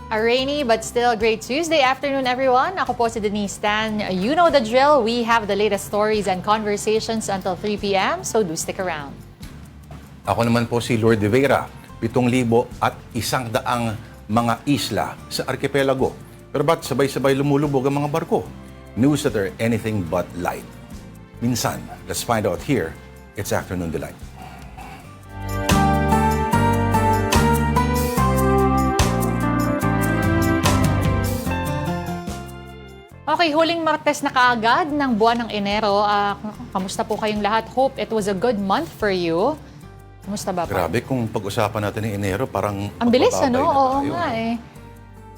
A rainy but still great Tuesday afternoon, everyone. Ako po si Denise Tan. You know the drill. We have the latest stories and conversations until 3 p.m. So do stick around. Ako naman po si Lord de Vera, 7,100 mga isla sa arkipelago. Pero ba't sabay-sabay lumulubog ang mga barko? News that are anything but light. Minsan, let's find out here. It's Afternoon Delight. Okay, huling Martes na kaagad ng buwan ng Enero. Kamusta po kayong lahat? Hope it was a good month for you. Kamusta ba po? Grabe, kung pag-usapan natin ng Enero, parang Ang bilis, ano? magbababay na Oo tayo. nga eh.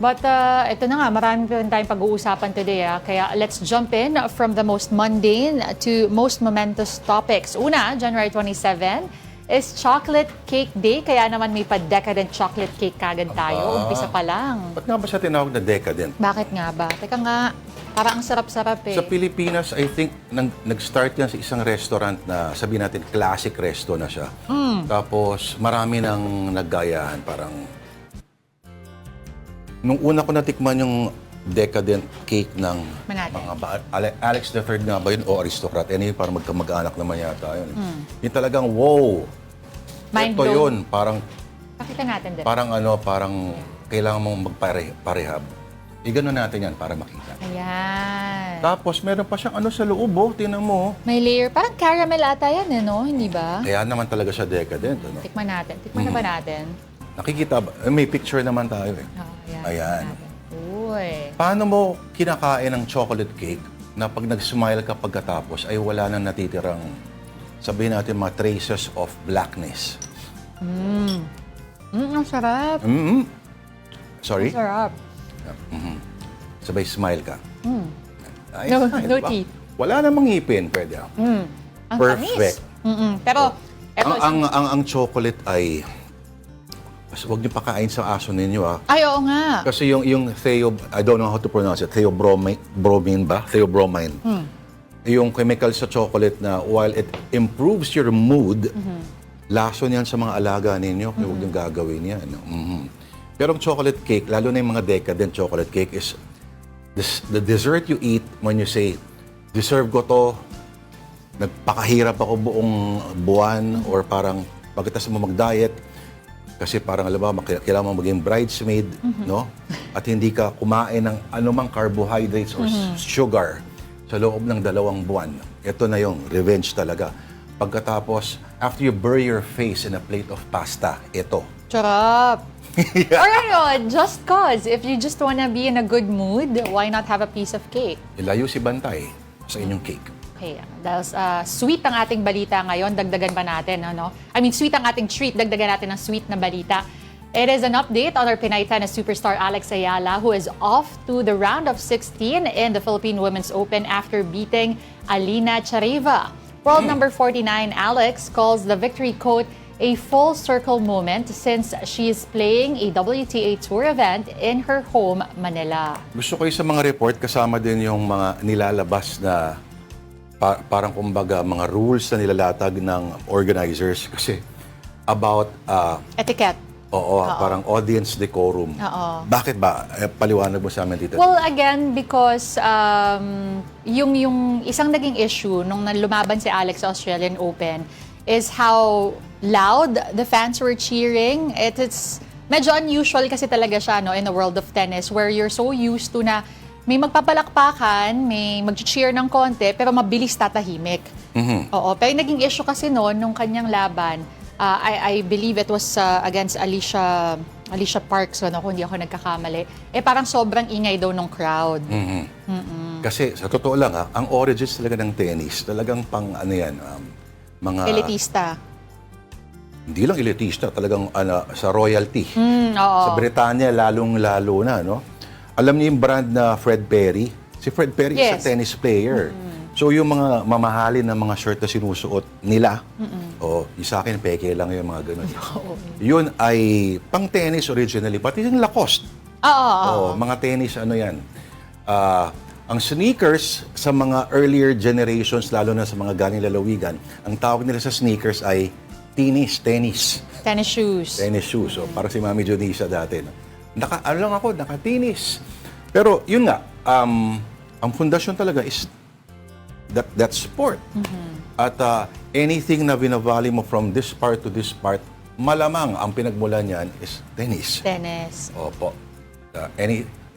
But ito na nga, marami pa rin tayong pag-uusapan today. Kaya let's jump in from the most mundane to most momentous topics. Una, January 27 is Chocolate Cake Day. Kaya naman may pa-decadent chocolate cake kagad tayo. Umpisa pa lang. Ba't nga ba siya tinawag na decadent? Bakit nga ba? Teka nga, parang ang sarap-sarap eh. Sa Pilipinas, I think, nag-start yan sa isang restaurant na sabihin natin classic resto na siya. Tapos marami nang naggayahan. Parang, nung una ko natikman yung decadent cake ng Manate. Alex III nga ba yun o Aristocrat? Anyway, parang magkamag-anak naman yata yun. Yung talagang, wow! Mind Ito blown. yun, parang Pakita natin din. parang kailangan mong magparehab. Iganon natin yan para makita. Ayan. Tapos meron pa siyang ano sa loob, oh. Tingnan mo. May layer. Parang caramel ata yan, eh, no? Hindi ba? Kaya naman talaga siya decadent. Ano? Tikman natin. Tikman na ba natin? Nakikita ba? May picture naman tayo eh. Oh, ayan. Ayan. Tikman natin. Uy. Paano mo kinakain ng chocolate cake na pag nag-smile ka pagkatapos ay wala nang natitirang, sabihin natin, mga traces of blackness? Ang sarap. Sorry? Ang sarap. Sabay smile ka. Ay, No- smile, no diba? teeth. Wala namang ngipin, pwede. Ang Perfect. tamis. Pero, eto, Ang chocolate ay, huwag niyo pakain sa aso ninyo ah. ay, oo nga. Kasi yung I don't know how to pronounce it, theobromine ba? Theobromine. Yung chemical sa chocolate na while it improves your mood, lason yan sa mga alaga ninyo, kaya huwag niyong gagawin yan. Pero ang chocolate cake, lalo na yung mga decadent chocolate cake, is the dessert you eat when you say, deserve ko to, nagpakahirap ako buong buwan, or parang pagkatapos mo mag-diet, kasi parang alam ba, kailangan mo maging bridesmaid, no? At hindi ka kumain ng anumang carbohydrates or sugar sa loob ng 2 buwan. Ito na yung revenge talaga. Pagkatapos, after you bury your face in a plate of pasta, ito. Sarap. Or ano, just cause. If you just wanna be in a good mood, why not have a piece of cake? Ilayo si Bantay sa inyong cake. Okay, dahil sweet ang ating balita ngayon, dagdagan pa natin, ano? I mean, sweet ang ating treat, dagdagan natin ng sweet na balita. It is an update on our Pinay tennis superstar Alex Ayala, who is off to the round of 16 in the Philippine Women's Open after beating Alina Chareva. World number 49, Alex, calls the victory quote a full circle moment since she is playing a WTA Tour event in her home, Manila. Gusto ko yung sa mga report, kasama din yung mga nilalabas na parang kumbaga mga rules na nilalatag ng organizers kasi about Etiquette. parang audience decorum. Bakit ba? Paliwanag mo sa amin dito. Well, again, because yung isang naging issue nung lumaban si Alex sa Australian Open is how loud the fans were cheering. It's medyo unusual kasi talaga siya, no, in the world of tennis where you're so used to na may magpapalakpakan, may mag-cheer ng konti, pero mabilis tatahimik. Oo, pero yung naging issue kasi noon nung kanyang laban, I believe it was against Alicia Parks, ano, kung hindi ako nagkakamali. Parang sobrang ingay daw ng crowd. Kasi sa totoo lang, ang origins talaga ng tennis, talagang pang ano yan, mga... Elitista. Hindi lang elitista, talagang sa royalty. Oo. Sa Britanya, lalong-lalo na, no? Alam niyo yung brand na Fred Perry? Si Fred Perry is a Yes. tennis player. So yung mga mamahalin na mga shirt na sinusuot nila, yung sa akin, peke lang yung mga ganun. Yun ay pang tennis originally, pati yung Lacoste. Oo. Mga tennis, ano yan. Ang sneakers sa mga earlier generations, lalo na sa mga galing lalawigan, ang tawag nila sa sneakers ay tennis. Tennis shoes. Tennis shoes. So, para si Mami Jonisa dati. No? ano lang ako, nakatinis. Pero yun nga, ang fundasyon talaga is that sport. At anything na binavali mo from this part to this part, malamang ang pinagmulan niyan is tennis. Tennis. Opo.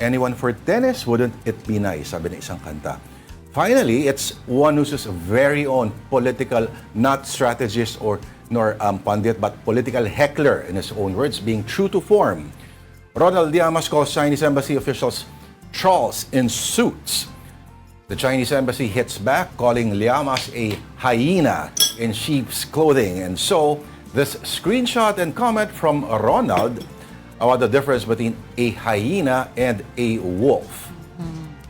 Anyone for tennis, wouldn't it be nice? Sabi ng isang kanta. Finally, it's one who's his very own political, not strategist nor pundit, but political heckler, in his own words, being true to form. Ronald Llamas calls Chinese embassy officials trolls in suits. The Chinese embassy hits back, calling Llamas a hyena in sheep's clothing. And so, this screenshot and comment from Ronald about the difference between a hyena and a wolf.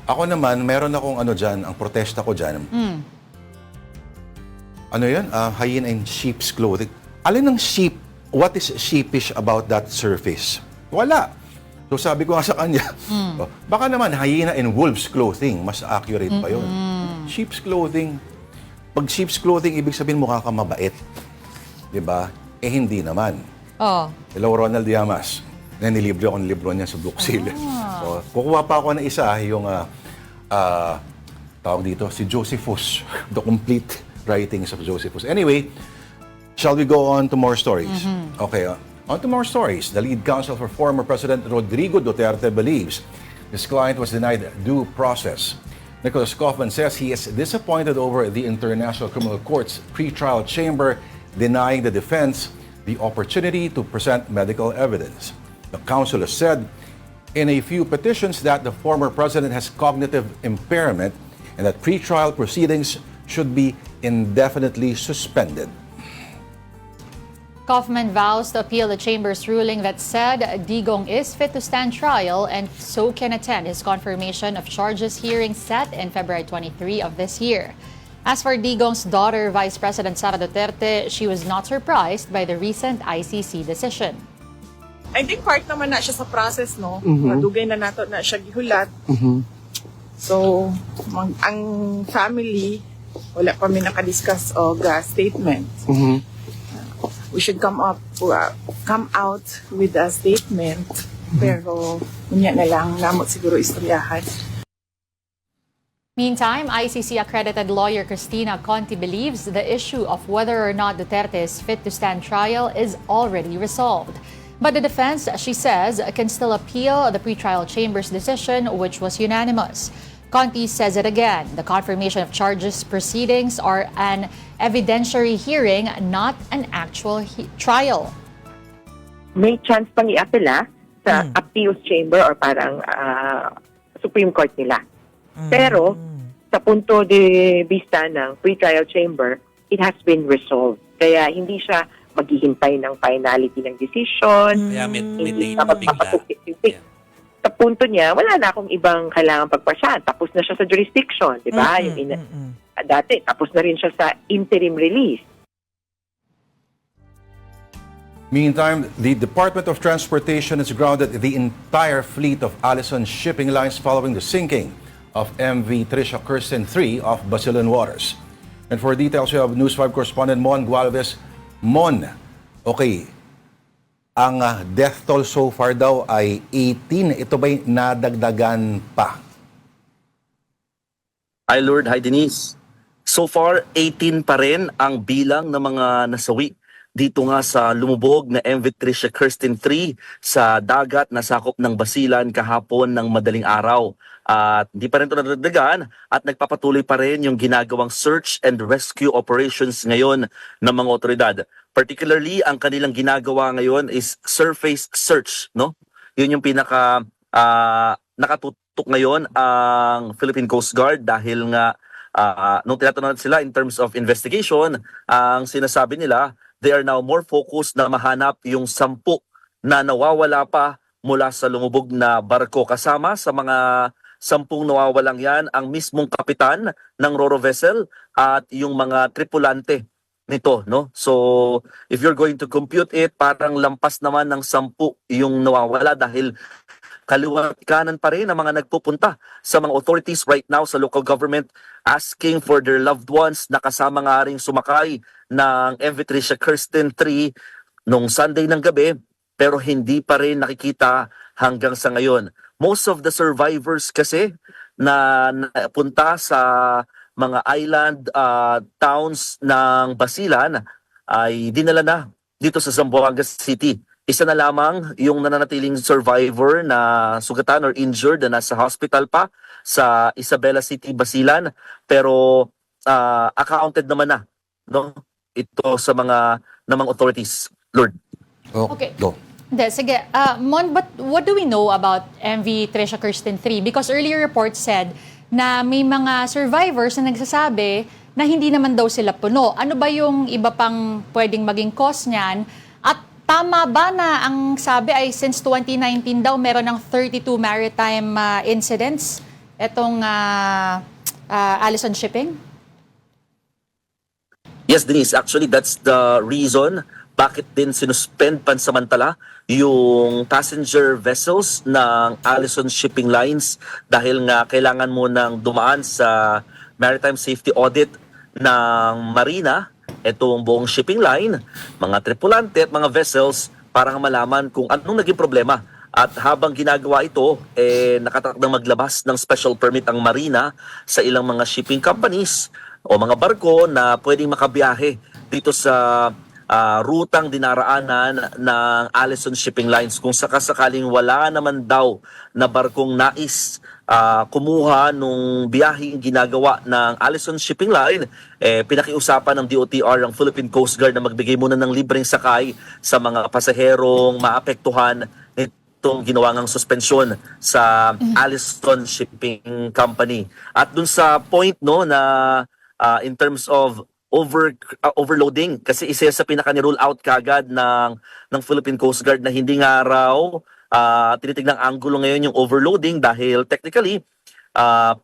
Ako naman, meron akong ang protesta ko dyan. Ano yan? Hyena in sheep's clothing. Alin ng sheep? What is sheepish about that surface? Wala. So sabi ko nga sa kanya, baka naman hyena in wolf's clothing, mas accurate pa yun. Sheep's clothing. Pag sheep's clothing, ibig sabihin mukha ka mabait. Diba? Eh hindi naman. Oh. Hello, Ronald Llamas. Nilibre ako ng libro niya sa book sale. So, kukuha pa ako ng isa, yung tawag dito, si Josephus. The complete writings of Josephus. Anyway, shall we go on to more stories? Okay, on to more stories. The lead counsel for former President Rodrigo Duterte believes his client was denied due process. Nicholas Kaufman says he is disappointed over the International Criminal Court's pretrial chamber denying the defense the opportunity to present medical evidence. The counsel has said in a few petitions that the former president has cognitive impairment and that pretrial proceedings should be indefinitely suspended. Kaufman vows to appeal the chamber's ruling that said Digong is fit to stand trial and so can attend his confirmation of charges hearing set in February 23 of this year. As for Digong's daughter, Vice President Sara Duterte, she was not surprised by the recent ICC decision. I think part naman na siya sa process, no? Madugay na nato na siya gihulat. So, ang family, wala pa mi nakadiscuss og statement. We should come out with a statement. Pero, kunya na lang, namot siguro istoryahan. Meantime, ICC-accredited lawyer Cristina Conti believes the issue of whether or not Duterte is fit to stand trial is already resolved. But the defense, she says, can still appeal the pretrial chamber's decision, which was unanimous. Conti says it again. The confirmation of charges proceedings are an evidentiary hearing, not an actual trial. May chance pang i-apela sa appeals chamber or parang Supreme Court nila. Pero sa punto de vista ng pretrial chamber, it has been resolved. Kaya hindi siya maghihintay ng finality ng decision. Kaya may Hindi date dapat bigla. makapag-isip. Sa punto niya, wala na akong ibang kailangan pagpasyahan. Tapos na siya sa jurisdiction, di ba? Dati, tapos na rin siya sa interim release. Meantime, the Department of Transportation has grounded the entire fleet of Allison shipping lines following the sinking of MV Trisha Kirsten 3 off Basilan Waters. And for details, we have News 5 correspondent Mon Gualvez. Mon, okay, ang death toll so far daw ay 18. Ito ba'y nadagdagan pa? Hi Lord, hi Denise. So far, 18 pa rin ang bilang ng mga nasawi dito nga sa lumubog na MV Trisha Kirsten 3 sa dagat na sakop ng Basilan kahapon ng madaling araw. At di pa rin ito nadagdagan at nagpapatuloy pa rin yung ginagawang search and rescue operations ngayon ng mga otoridad. Particularly, ang kanilang ginagawa ngayon is surface search, no? Yun yung pinaka nakatutok ngayon ang Philippine Coast Guard dahil nga nung tinatanong sila in terms of investigation, ang sinasabi nila, they are now more focused na mahanap yung 10 na nawawala pa mula sa lumubog na barko. Kasama sa mga 10 nawawalang yan ang mismong kapitan ng Roro vessel at yung mga tripulante nito, no? So, if you're going to compute it, parang lampas naman ng 10 yung nawawala dahil kaliwat kanan pa rin ang mga nagpupunta sa mga authorities right now sa local government asking for their loved ones na kasama nga ring sumakay ng MV Trisha Kirsten 3 nung Sunday ng gabi pero hindi pa rin nakikita hanggang sa ngayon. Most of the survivors kasi na napunta sa mga island towns ng Basilan ay dinala na dito sa Zamboanga City. Isa na lamang yung nananatiling survivor na sugatan or injured na nasa hospital pa sa Isabela City, Basilan. Pero accounted naman na, no? Ito sa mga namang authorities, Lord. Okay. Go. Hindi, sige. Mon, but what do we know about MV Trisha Kirsten 3? Because earlier reports said na may mga survivors na nagsasabi na hindi naman daw sila puno. Ano ba yung iba pang pwedeng maging cause niyan? At tama ba na ang sabi ay since 2019 daw meron ng 32 maritime incidents itong Allison Shipping? Yes, Denise. Actually, that's the reason bakit din sinuspend pansamantala yung passenger vessels ng Allison Shipping Lines dahil nga kailangan mo nang dumaan sa maritime safety audit ng Marina, itong buong shipping line, mga tripulante at mga vessels para malaman kung anong naging problema. At habang ginagawa ito, nakatakdang maglabas ng special permit ang Marina sa ilang mga shipping companies o mga barko na pwedeng makabiyahe dito sa rutang dinaraanan ng Allison Shipping Lines. Kung sakasakaling wala naman daw na barkong nais kumuha nung biyaheng ginagawa ng Allison Shipping Line, pinakiusapan ng DOTR ang Philippine Coast Guard na magbigay muna ng libreng sakay sa mga pasaherong maapektuhan nitong ginawang suspensyon sa Allison Shipping Company. At dun sa point no na in terms of overloading, kasi isa sa pinaka-rule out kagad ng Philippine Coast Guard na hindi nga raw tinitignang anggulo ngayon yung overloading dahil technically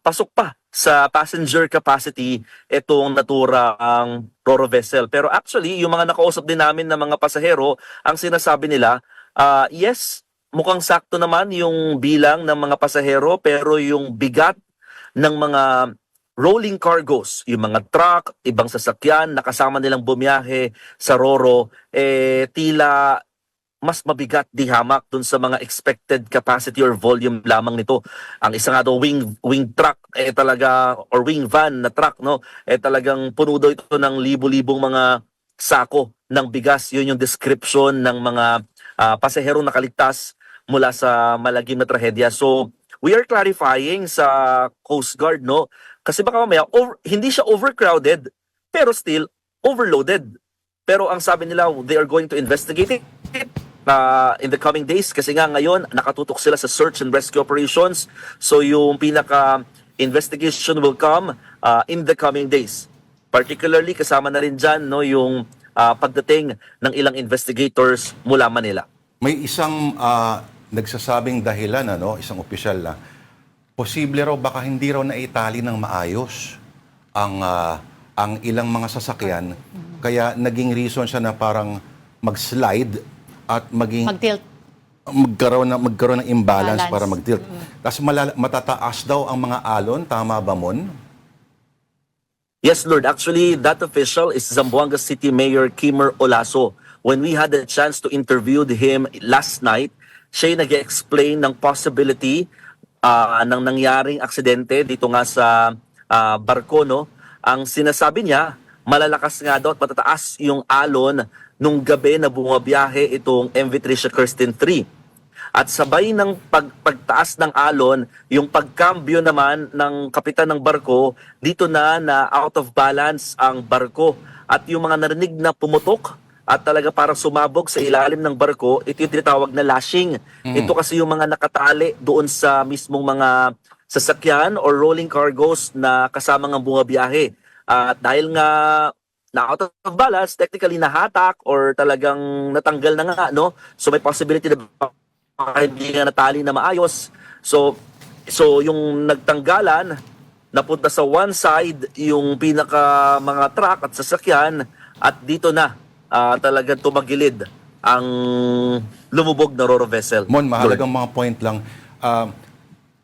pasok pa sa passenger capacity itong naturang Roro vessel. Pero actually, yung mga nakausap din namin ng mga pasahero, ang sinasabi nila, yes, mukhang sakto naman yung bilang ng mga pasahero, pero yung bigat ng mga rolling cargos, yung mga truck, ibang sasakyan, nakasama nilang bumiyahe sa Roro, tila mas mabigat di hamak dun sa mga expected capacity or volume lamang nito. Ang isa nga daw wing truck talaga, or wing van na truck, no, talagang puno daw ito ng libo-libong mga sako ng bigas. Yun yung description ng mga pasaherong nakaligtas mula sa malagim na trahedya. So we are clarifying sa Coast Guard, no, kasi baka mamaya hindi siya overcrowded pero still overloaded. Pero ang sabi nila, they are going to investigate it in the coming days kasi nga ngayon nakatutok sila sa search and rescue operations. So yung pinaka-investigation will come in the coming days. Particularly kasama na rin dyan, no, yung pagdating ng ilang investigators mula Manila. May isang nagsasabing dahilan, isang opisyal na, posible raw baka hindi raw naitali ng maayos ang ilang mga sasakyan, kaya naging reason siya na parang mag-slide at Mag-tilt. magkaroon ng imbalance Balance. para mag-tilt. Tapos matataas daw ang mga alon, tama ba, Mon? Yes, Lord. Actually, that official is Zamboanga City Mayor Kimmer Olaso. When we had the chance to interview him last night, siya nag-explain ng possibility ng nangyaring aksidente dito nga sa barko, no? Ang sinasabi niya, malalakas nga daw at matataas yung alon nung gabi na bumabiyahe itong MV Trisha Kirsten 3. At sabay ng pagtaas ng alon, yung pagkambyo naman ng kapitan ng barko, dito na out of balance ang barko. At yung mga narinig na pumutok at talaga parang sumabog sa ilalim ng barko, ito yung tinatawag na lashing. Ito kasi yung mga nakatali doon sa mismong mga sasakyan or rolling cargos na kasama ng bumabiyahe. At dahil nga na out of balance, technically nahatak or talagang natanggal na nga, no? So may possibility na hindi nga natali na maayos. So yung nagtanggalan, napunta sa one side yung pinaka mga truck at sasakyan at dito na talagang tumagilid ang lumubog na Roro vessel. Mon, mahalagang mga point lang.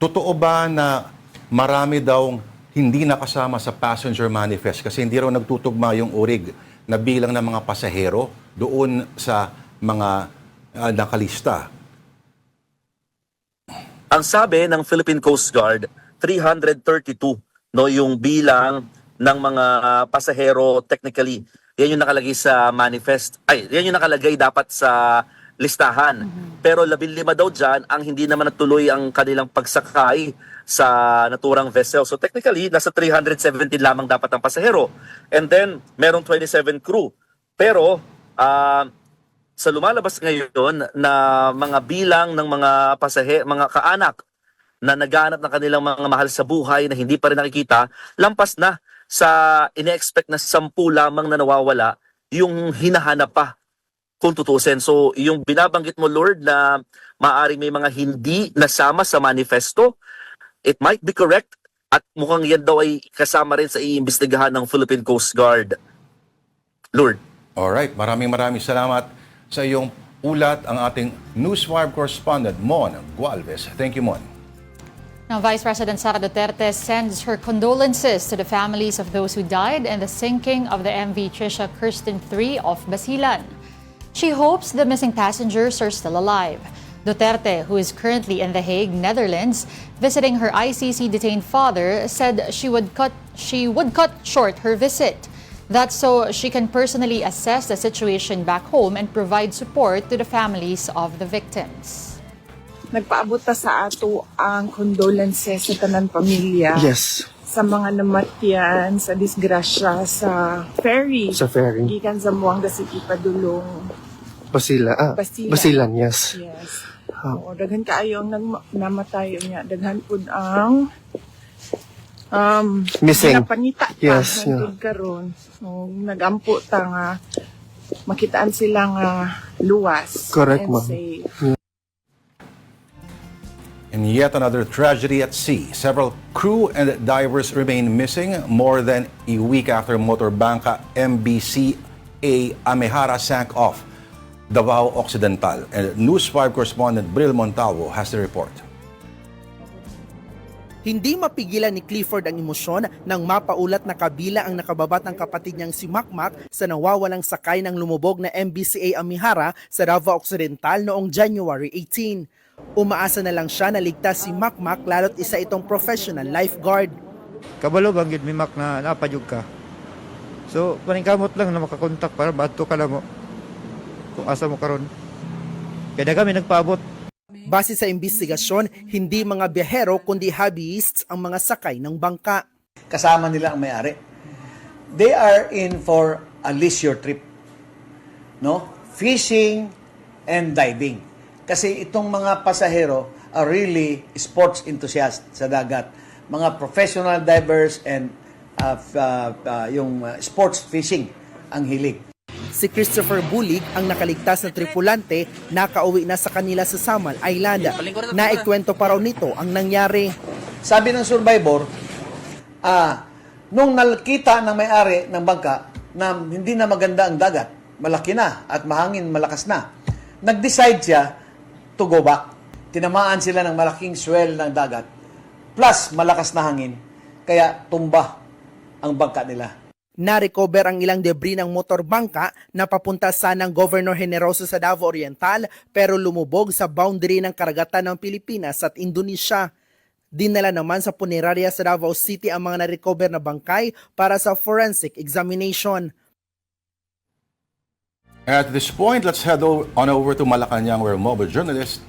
Totoo ba na marami daw hindi nakasama sa passenger manifest kasi hindi raw nagtutugma yung urig na bilang ng mga pasahero doon sa mga nakalista? Ang sabi ng Philippine Coast Guard, 332 no yung bilang ng mga pasahero technically. Yan yung nakalagay sa manifest. Ay, yan yung nakalagay dapat sa listahan. Pero 15 daw dyan ang hindi naman natuloy ang kanilang pagsakay sa naturang vessel. So technically, nasa 317 lamang dapat ang pasahero. And then, merong 27 crew. Pero, sa lumalabas ngayon na mga bilang ng mga mga kaanak na naghahanap ng kanilang mga mahal sa buhay na hindi pa rin nakikita, lampas na sa ine-expect na 10 lamang na nawawala yung hinahanap pa kung tutusin. So, yung binabanggit mo, Lord, na maaaring may mga hindi nasama sa manifesto, it might be correct at mukhang yan daw ay kasama rin sa iimbestigahan ng Philippine Coast Guard. Lord. Alright, maraming salamat sa iyong ulat, ang ating News 5 correspondent, Mon Gualvez. Thank you, Mon. Now, Vice President Sara Duterte sends her condolences to the families of those who died in the sinking of the MV Trisha Kirsten III off Basilan. She hopes the missing passengers are still alive. Duterte, who is currently in The Hague, Netherlands, visiting her ICC-detained father, said she would cut short her visit. That's so she can personally assess the situation back home and provide support to the families of the victims. Nagpaabot ta sa ato ang condolences sa tanan pamilya. Yes, Sa mga namatyan, sa disgrasya sa ferry. sa ferry. Gikan sa Muanga City padulong. Basilan, yes. Yes. Oo, daghan kaayo ang namatay niya. Daghan pud ang Missing. napanita pa Yes, hangtod karon. So, nagampo ta nga makitaan sila nga luwas Correct, and ma'am. safe. In yet another tragedy at sea, several crew and divers remain missing more than a week after motor bangka MBCA Amihara sank off Davao Occidental. And News 5 correspondent Bril Montalvo has the report. Hindi mapigilan ni Clifford ang emosyon nang mapaulat na kabila ang nakababat ng kapatid niyang si Makmak sa nawawalang sakay ng lumubog na MBCA Amihara sa Davao Occidental noong January 18. Umaasa na lang siya na ligtas si Makmak lalo't isa itong professional lifeguard. Kabalo bang gid mimak na napadyog ka. So, paningkamot lang na makakontak para bato ka lang mo. Kung asa mo karon. Kaya kami nagpaabot. Base sa investigasyon, hindi mga biyahero kundi hobbyists ang mga sakay ng bangka. Kasama nila ang may-ari. They are in for a leisure trip. No? Fishing and diving. Kasi itong mga pasahero are really sports enthusiasts sa dagat. Mga professional divers and sports fishing ang hilig. Si Christopher Bulig, ang nakaligtas na tripulante, nakauwi na sa kanila sa Samal Island. Naikwento pa raw nito ang nangyari. Sabi ng survivor, nung nakita ng may-ari ng bangka na hindi na maganda ang dagat, malaki na at mahangin, malakas na, nag-decide siya to go back. Tinamaan sila ng malaking swell ng dagat, plus malakas na hangin, kaya tumba ang bangka nila. Na-recover ang ilang debris ng motor bangka na papunta sanang Governor Generoso sa Davao Oriental pero lumubog sa boundary ng karagatan ng Pilipinas at Indonesia. Dinala naman sa punerarya sa Davao City ang mga na-recover na bangkay para sa forensic examination. At this point, let's head on over to Malacanang where mobile journalist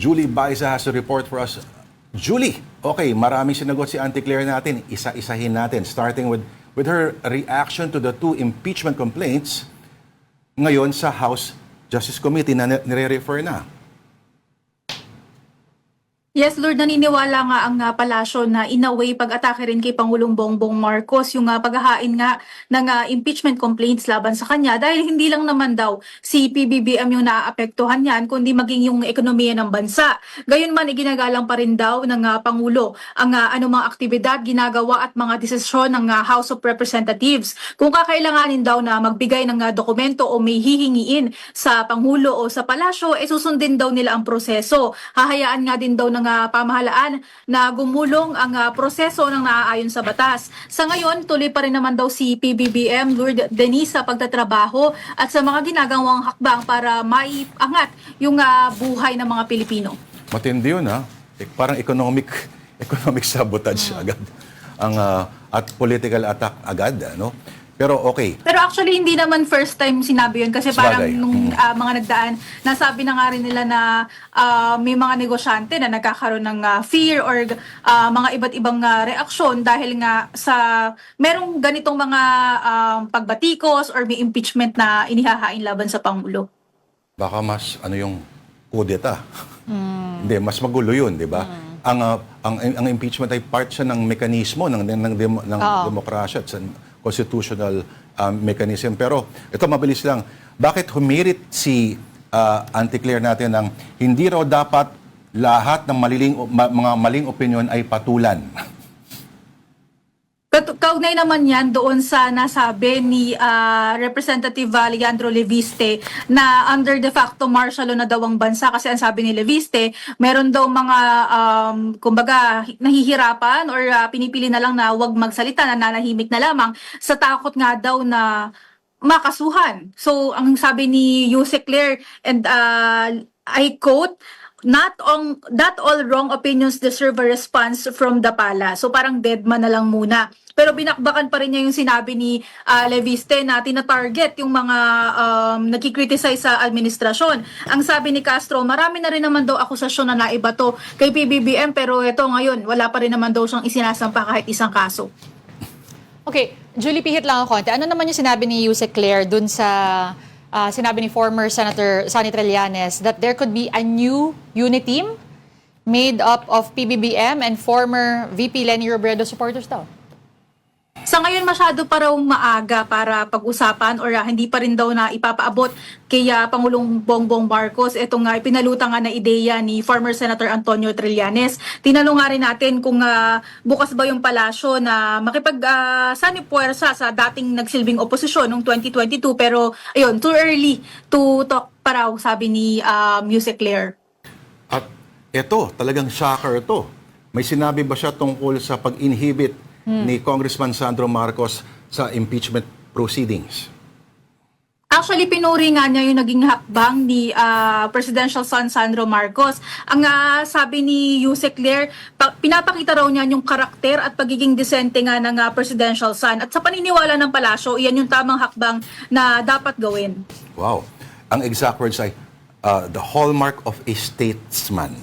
Julie Baiza has a report for us. Julie, okay, maraming sinagot si Auntie Claire natin. Isa-isahin natin, starting with her reaction to the 2 impeachment complaints ngayon sa House Justice Committee na nire-refer na. Yes, Lord, naniniwala nga ang palasyo na in a way pag-atake rin kay Pangulong Bongbong Marcos yung paghahain nga ng impeachment complaints laban sa kanya dahil hindi lang naman daw si PBBM yung naaapektuhan yan kundi maging yung ekonomiya ng bansa. Gayon man, iginagalang pa rin daw ng Pangulo ang anumang aktibidad, ginagawa at mga desisyon ng House of Representatives. Kung kakailanganin daw na magbigay ng dokumento o may hihingiin sa Pangulo o sa palasyo, susundin daw nila ang proseso. Hahayaan nga din daw ng pamahalaan na gumulong ang proseso ng naaayon sa batas. Sa ngayon, tuloy pa rin naman daw si PBBM, Lord Denise, sa pagtatrabaho at sa mga ginagawang hakbang para maiangat yung buhay ng mga Pilipino. Matindi yun, ha? parang economic sabotage agad ang at political attack agad, ano? Pero okay. Pero actually, hindi naman first time sinabi yun kasi parang Sabagay. nung mga nagdaan, nasabi na nga rin nila na may mga negosyante na nagkakaroon ng fear or mga iba't ibang reaksyon dahil nga sa merong ganitong mga pagbatikos or may impeachment na inihahain laban sa Pangulo. Baka mas ano yung kudeta. Hindi, mas magulo 'yun, 'di ba? Ang impeachment ay part siya ng mekanismo ng demokrasya at sa constitutional mechanism. Pero ito mabilis lang. Bakit humirit si Auntie Claire natin ng hindi raw dapat lahat ng mga maling opinion ay patulan? Kaugnay naman yan doon sa nasabi ni Representative Leandro Leviste na under de facto martial law na daw ang bansa kasi ang sabi ni Leviste, meron daw mga kumbaga nahihirapan or pinipili na lang na wag magsalita, na nanahimik na lamang sa takot nga daw na makasuhan. So ang sabi ni Yuse Claire, and I quote, not all wrong opinions deserve a response from the pala. So parang dead man na lang muna. Pero binakbakan pa rin niya yung sinabi ni Leviste na tina-target yung mga nagkikriticize sa administrasyon. Ang sabi ni Castro, marami na rin naman daw akusasyon na naibato kay PBBM pero ito ngayon, wala pa rin naman daw siyang isinasampa kahit isang kaso. Okay, Julie, pihit lang ako konti. Ano naman yung sinabi ni Yuse Claire dun sa sinabi ni former Senator Sonny Trillanes that there could be a new unit team made up of PBBM and former VP Leni Robredo supporters daw? Sa ngayon masyado pa raw maaga para pag-usapan or hindi pa rin daw na ipapaabot kay Pangulong Bongbong Marcos itong ipinalutang na ideya ni former Senator Antonio Trillanes. Tinanong nga rin natin kung bukas ba yung palasyo na sanib-puwersa sa dating nagsilbing oposisyon noong 2022 pero ayun, too early to talk pa raw, sabi ni Yuse Claire. At ito, talagang shocker ito. May sinabi ba siya tungkol sa pag-inhibit ni Congressman Sandro Marcos sa impeachment proceedings? Actually, pinuri nga niya yung naging hakbang ni Presidential son Sandro Marcos. Ang sabi ni Yuse Claire, pinapakita raw niya yung karakter at pagiging disente nga ng Presidential son. At sa paniniwala ng palasyo, iyan yung tamang hakbang na dapat gawin. Wow. Ang exact words ay the hallmark of a statesman.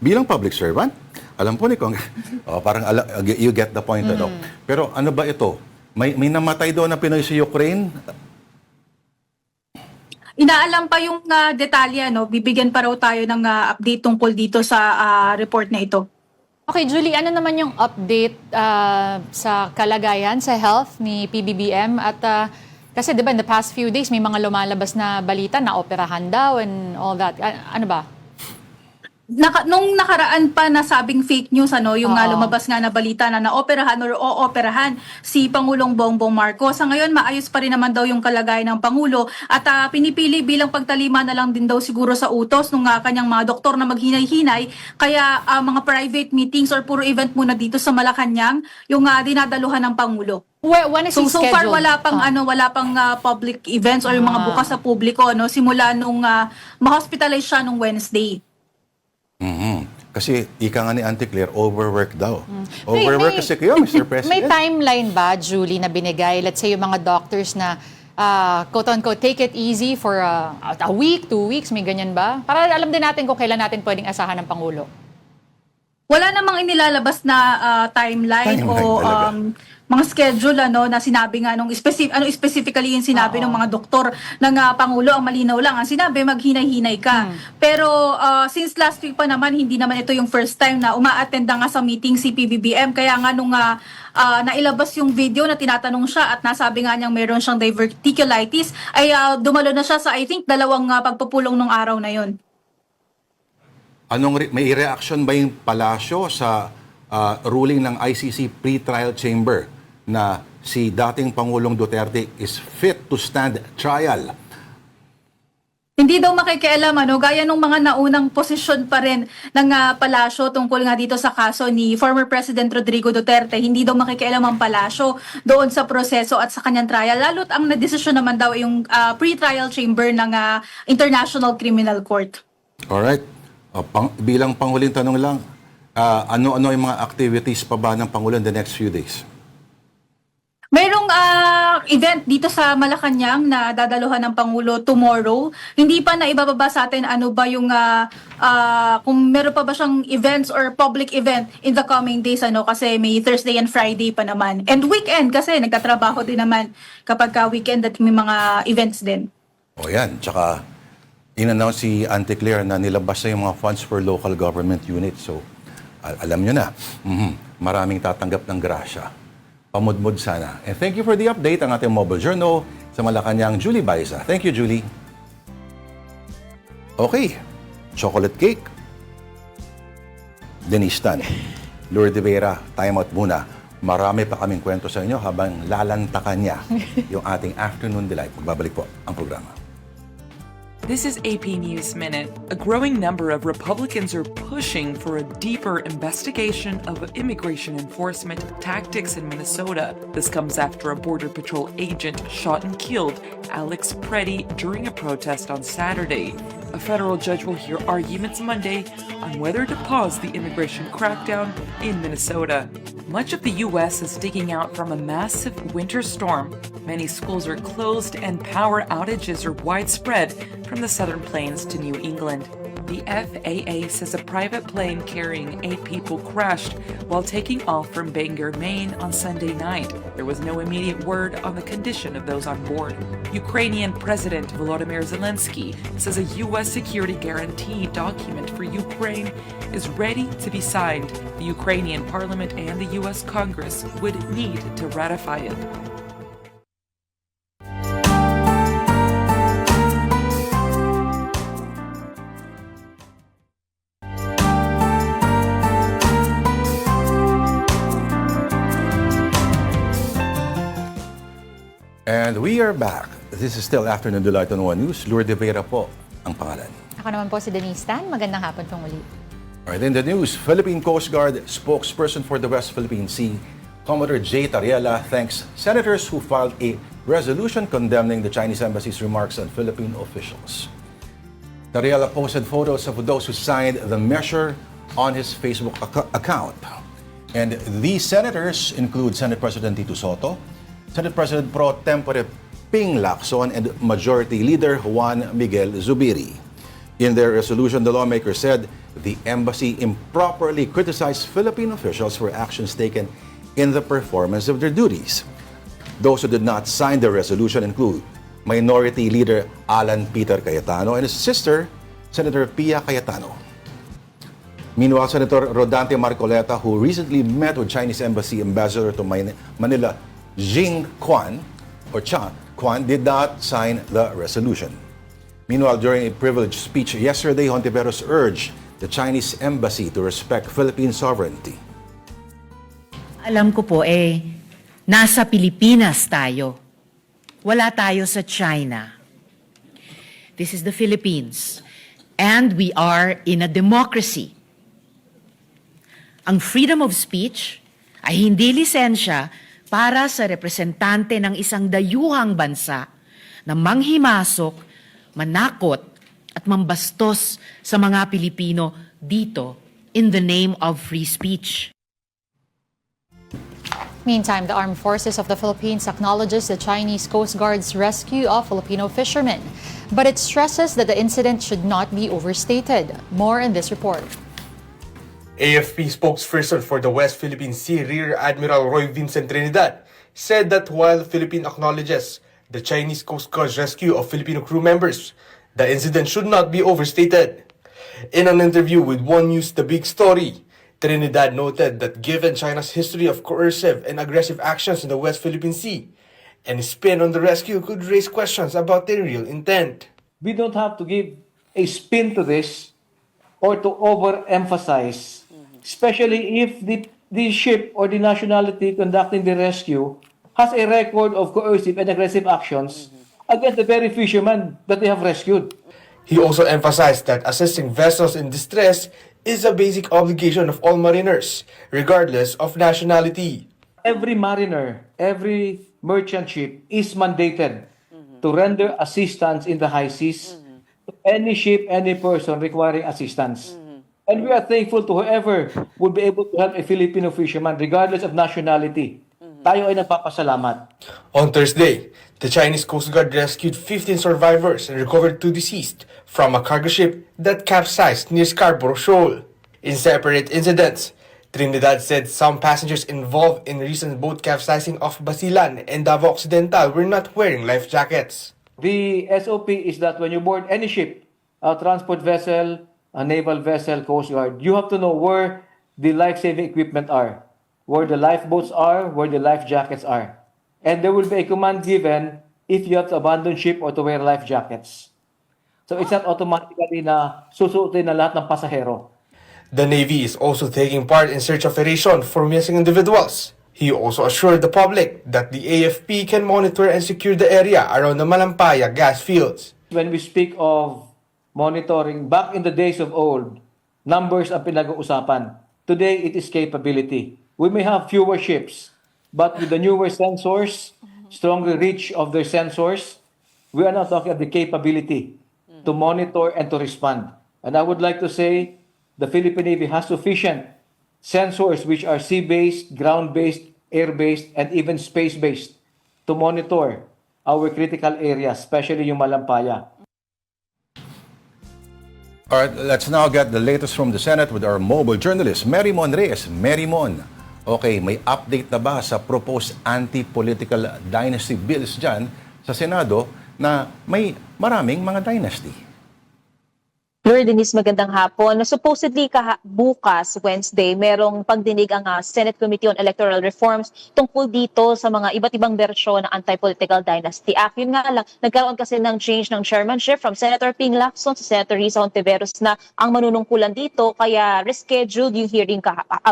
Bilang public servant, alam po ni Kong, parang you get the point. Ano? Pero ano ba ito? May namatay doon na Pinoy sa Ukraine? Inaalam pa yung detalye, no? Bibigyan pa raw tayo ng update tungkol dito sa report na ito. Okay, Julie, ano naman yung update sa kalagayan, sa health ni PBBM? At kasi diba in the past few days, may mga lumalabas na balita na operahan daw and all that. Ano ba? Nung nakaraan pa nasabing fake news, yung lumabas nga na balita na naoperahan or ooperahan si Pangulong Bongbong Marcos. Sa ngayon, maayos pa rin naman daw yung kalagayan ng Pangulo at pinipili bilang pagtalima na lang din daw siguro sa utos ng kanyang mga doktor na maghinay-hinay. Kaya mga private meetings or puro event muna dito sa Malacanang yung dinadaluhan ng Pangulo. When is he So far scheduled? wala pang public events or yung mga bukas sa publiko, no, simula nung ma-hospitalize siya nung Wednesday. Kasi ika nga ni Auntie Claire, overwork daw. Overwork kasi kayo, Mr. President. May timeline ba, Julie, na binigay? Let's say yung mga doctors na quote-unquote, take it easy for a week, 2 weeks, may ganyan ba? Para alam din natin kung kailan natin pwedeng asahan ng Pangulo. Wala namang inilalabas na timeline o mga schedule na sinabi nga specifically yung sinabi ng mga doktor ng Pangulo. Ang malinaw lang ang sinabi, maghinay-hinay ka. Pero since last week pa naman, hindi naman ito yung first time na uma-attend nga sa meeting si PBBM. Kaya nga nung nailabas yung video na tinatanong siya at nasabi nga niyang meron siyang diverticulitis, ay dumalo na siya sa I think 2 pagpupulong nung araw na yon. May reaction ba yung palasyo sa ruling ng ICC pre-trial chamber na si dating Pangulong Duterte is fit to stand trial? Hindi daw makikialam, gaya nung mga naunang posisyon pa rin ng palasyo tungkol nga dito sa kaso ni former President Rodrigo Duterte. Hindi daw makikialam ang palasyo doon sa proseso at sa kanyang trial. Lalo't ang nadesisyon naman daw yung pre-trial chamber ng International Criminal Court. Alright. Bilang panghuling tanong lang, ano-ano yung mga activities pa ba ng Pangulo in the next few days? Mayroong event dito sa Malacanang na dadaluhan ng Pangulo tomorrow. Hindi pa na ibababa sa atin ano ba yung kung meron pa ba siyang events or public event in the coming days kasi may Thursday and Friday pa naman. And weekend kasi nagtatrabaho din naman kapag weekend at may mga events din. O yan, tsaka in-announce si Auntie Claire na nilabas na yung mga funds for local government units. So, alam nyo na, maraming tatanggap ng grasya. Pamudmud sana. And thank you for the update ang ating mobile journal sa Malacanang, Julie Baeza. Thank you, Julie. Okay, chocolate cake. Denise Tan, Lourdes Vera, time out muna. Marami pa kaming kwento sa inyo habang lalantakan niya yung ating afternoon delight. Magbabalik po ang programa. This is AP News Minute. A growing number of Republicans are pushing for a deeper investigation of immigration enforcement tactics in Minnesota. This comes after a Border Patrol agent shot and killed Alex Preddy during a protest on Saturday. A federal judge will hear arguments Monday on whether to pause the immigration crackdown in Minnesota. Much of the U.S. is digging out from a massive winter storm. Many schools are closed and power outages are widespread from the Southern Plains to New England. The FAA says a private plane carrying 8 people crashed while taking off from Bangor, Maine on Sunday night. There was no immediate word on the condition of those on board. Ukrainian President Volodymyr Zelensky says a U.S. security guarantee document for Ukraine is ready to be signed. The Ukrainian parliament and the U.S. Congress would need to ratify it. And we are back. This is still Afternoon Delight on One News. Lourdes Vera po ang pangalan. Ako naman po si Denise Tan. Magandang hapon po muli. Alright, in the news, Philippine Coast Guard spokesperson for the West Philippine Sea, Commodore J. Tariela, thanks senators who filed a resolution condemning the Chinese embassy's remarks on Philippine officials. Tariela posted photos of those who signed the measure on his Facebook account. And these senators include Senate President Tito Soto, Senate President Pro Tempore Ping Lacson, and Majority Leader Juan Miguel Zubiri. In their resolution, the lawmakers said the embassy improperly criticized Philippine officials for actions taken in the performance of their duties. Those who did not sign the resolution include Minority Leader Alan Peter Cayetano and his sister, Senator Pia Cayetano. Meanwhile, Senator Rodante Marcoleta, who recently met with Chinese Embassy Ambassador to Manila, Jing Quan, or Cha Quan, did not sign the resolution. Meanwhile, during a privileged speech yesterday, Hontiveros urged the Chinese Embassy to respect Philippine sovereignty. Alam ko po nasa Pilipinas tayo. Wala tayo sa China. This is the Philippines. And we are in a democracy. Ang freedom of speech ay hindi lisensya para sa representante ng isang dayuhang bansa na manghimasok, manakot at mambastos sa mga Pilipino dito in the name of free speech. Meantime, the Armed Forces of the Philippines acknowledges the Chinese Coast Guard's rescue of Filipino fishermen, but it stresses that the incident should not be overstated. More in this report. AFP spokesperson for the West Philippine Sea, Rear Admiral Roy Vincent Trinidad, said that while the Philippines acknowledges the Chinese Coast Guard's rescue of Filipino crew members, the incident should not be overstated. In an interview with One News The Big Story, Trinidad noted that given China's history of coercive and aggressive actions in the West Philippine Sea, any spin on the rescue could raise questions about their real intent. We don't have to give a spin to this or to overemphasize, especially if the ship or the nationality conducting the rescue has a record of coercive and aggressive actions against the very fishermen that they have rescued. He also emphasized that assisting vessels in distress is a basic obligation of all mariners, regardless of nationality. Every mariner, every merchant ship is mandated to render assistance in the high seas to any ship, any person requiring assistance. And we are thankful to whoever would be able to help a Filipino fisherman regardless of nationality. Tayo ay nagpapasalamat. On Thursday, the Chinese Coast Guard rescued 15 survivors and recovered 2 deceased from a cargo ship that capsized near Scarborough Shoal. In separate incidents, Trinidad said some passengers involved in recent boat capsizing off Basilan and Davao Occidental were not wearing life jackets. The SOP is that when you board any ship, a transport vessel, a naval vessel, Coast Guard, you have to know where the life-saving equipment are, where the lifeboats are, where the life jackets are. And there will be a command given if you have to abandon ship or to wear life jackets. So it's not automatically na susuotin na lahat ng pasahero. The Navy is also taking part in search operation for missing individuals. He also assured the public that the AFP can monitor and secure the area around the Malampaya gas fields. When we speak of monitoring, back in the days of old, numbers ang pinag-uusapan. Today, it is capability. We may have fewer ships, but with the newer sensors, stronger reach of their sensors, we are now talking of the capability to monitor and to respond. And I would like to say the Philippine Navy has sufficient sensors which are sea-based, ground-based, air-based, and even space-based to monitor our critical areas, especially yung Malampaya. All right, let's now get the latest from the Senate with our mobile journalist, Mary Mon Reyes. Mary Mon, okay, may update na ba sa proposed anti-political dynasty bills dyan sa Senado na may maraming mga dynasty? Lord Denise, magandang hapon. Supposedly bukas, Wednesday, merong pagdinig ang Senate Committee on Electoral Reforms tungkol dito sa mga iba't ibang bersyon ng Anti-Political Dynasty Act. Yun nga lang, nagkaroon kasi ng change ng chairmanship from Senator Ping Lacson sa Senator Risa Hontiveros na ang manunungkulan dito, kaya rescheduled yung hearing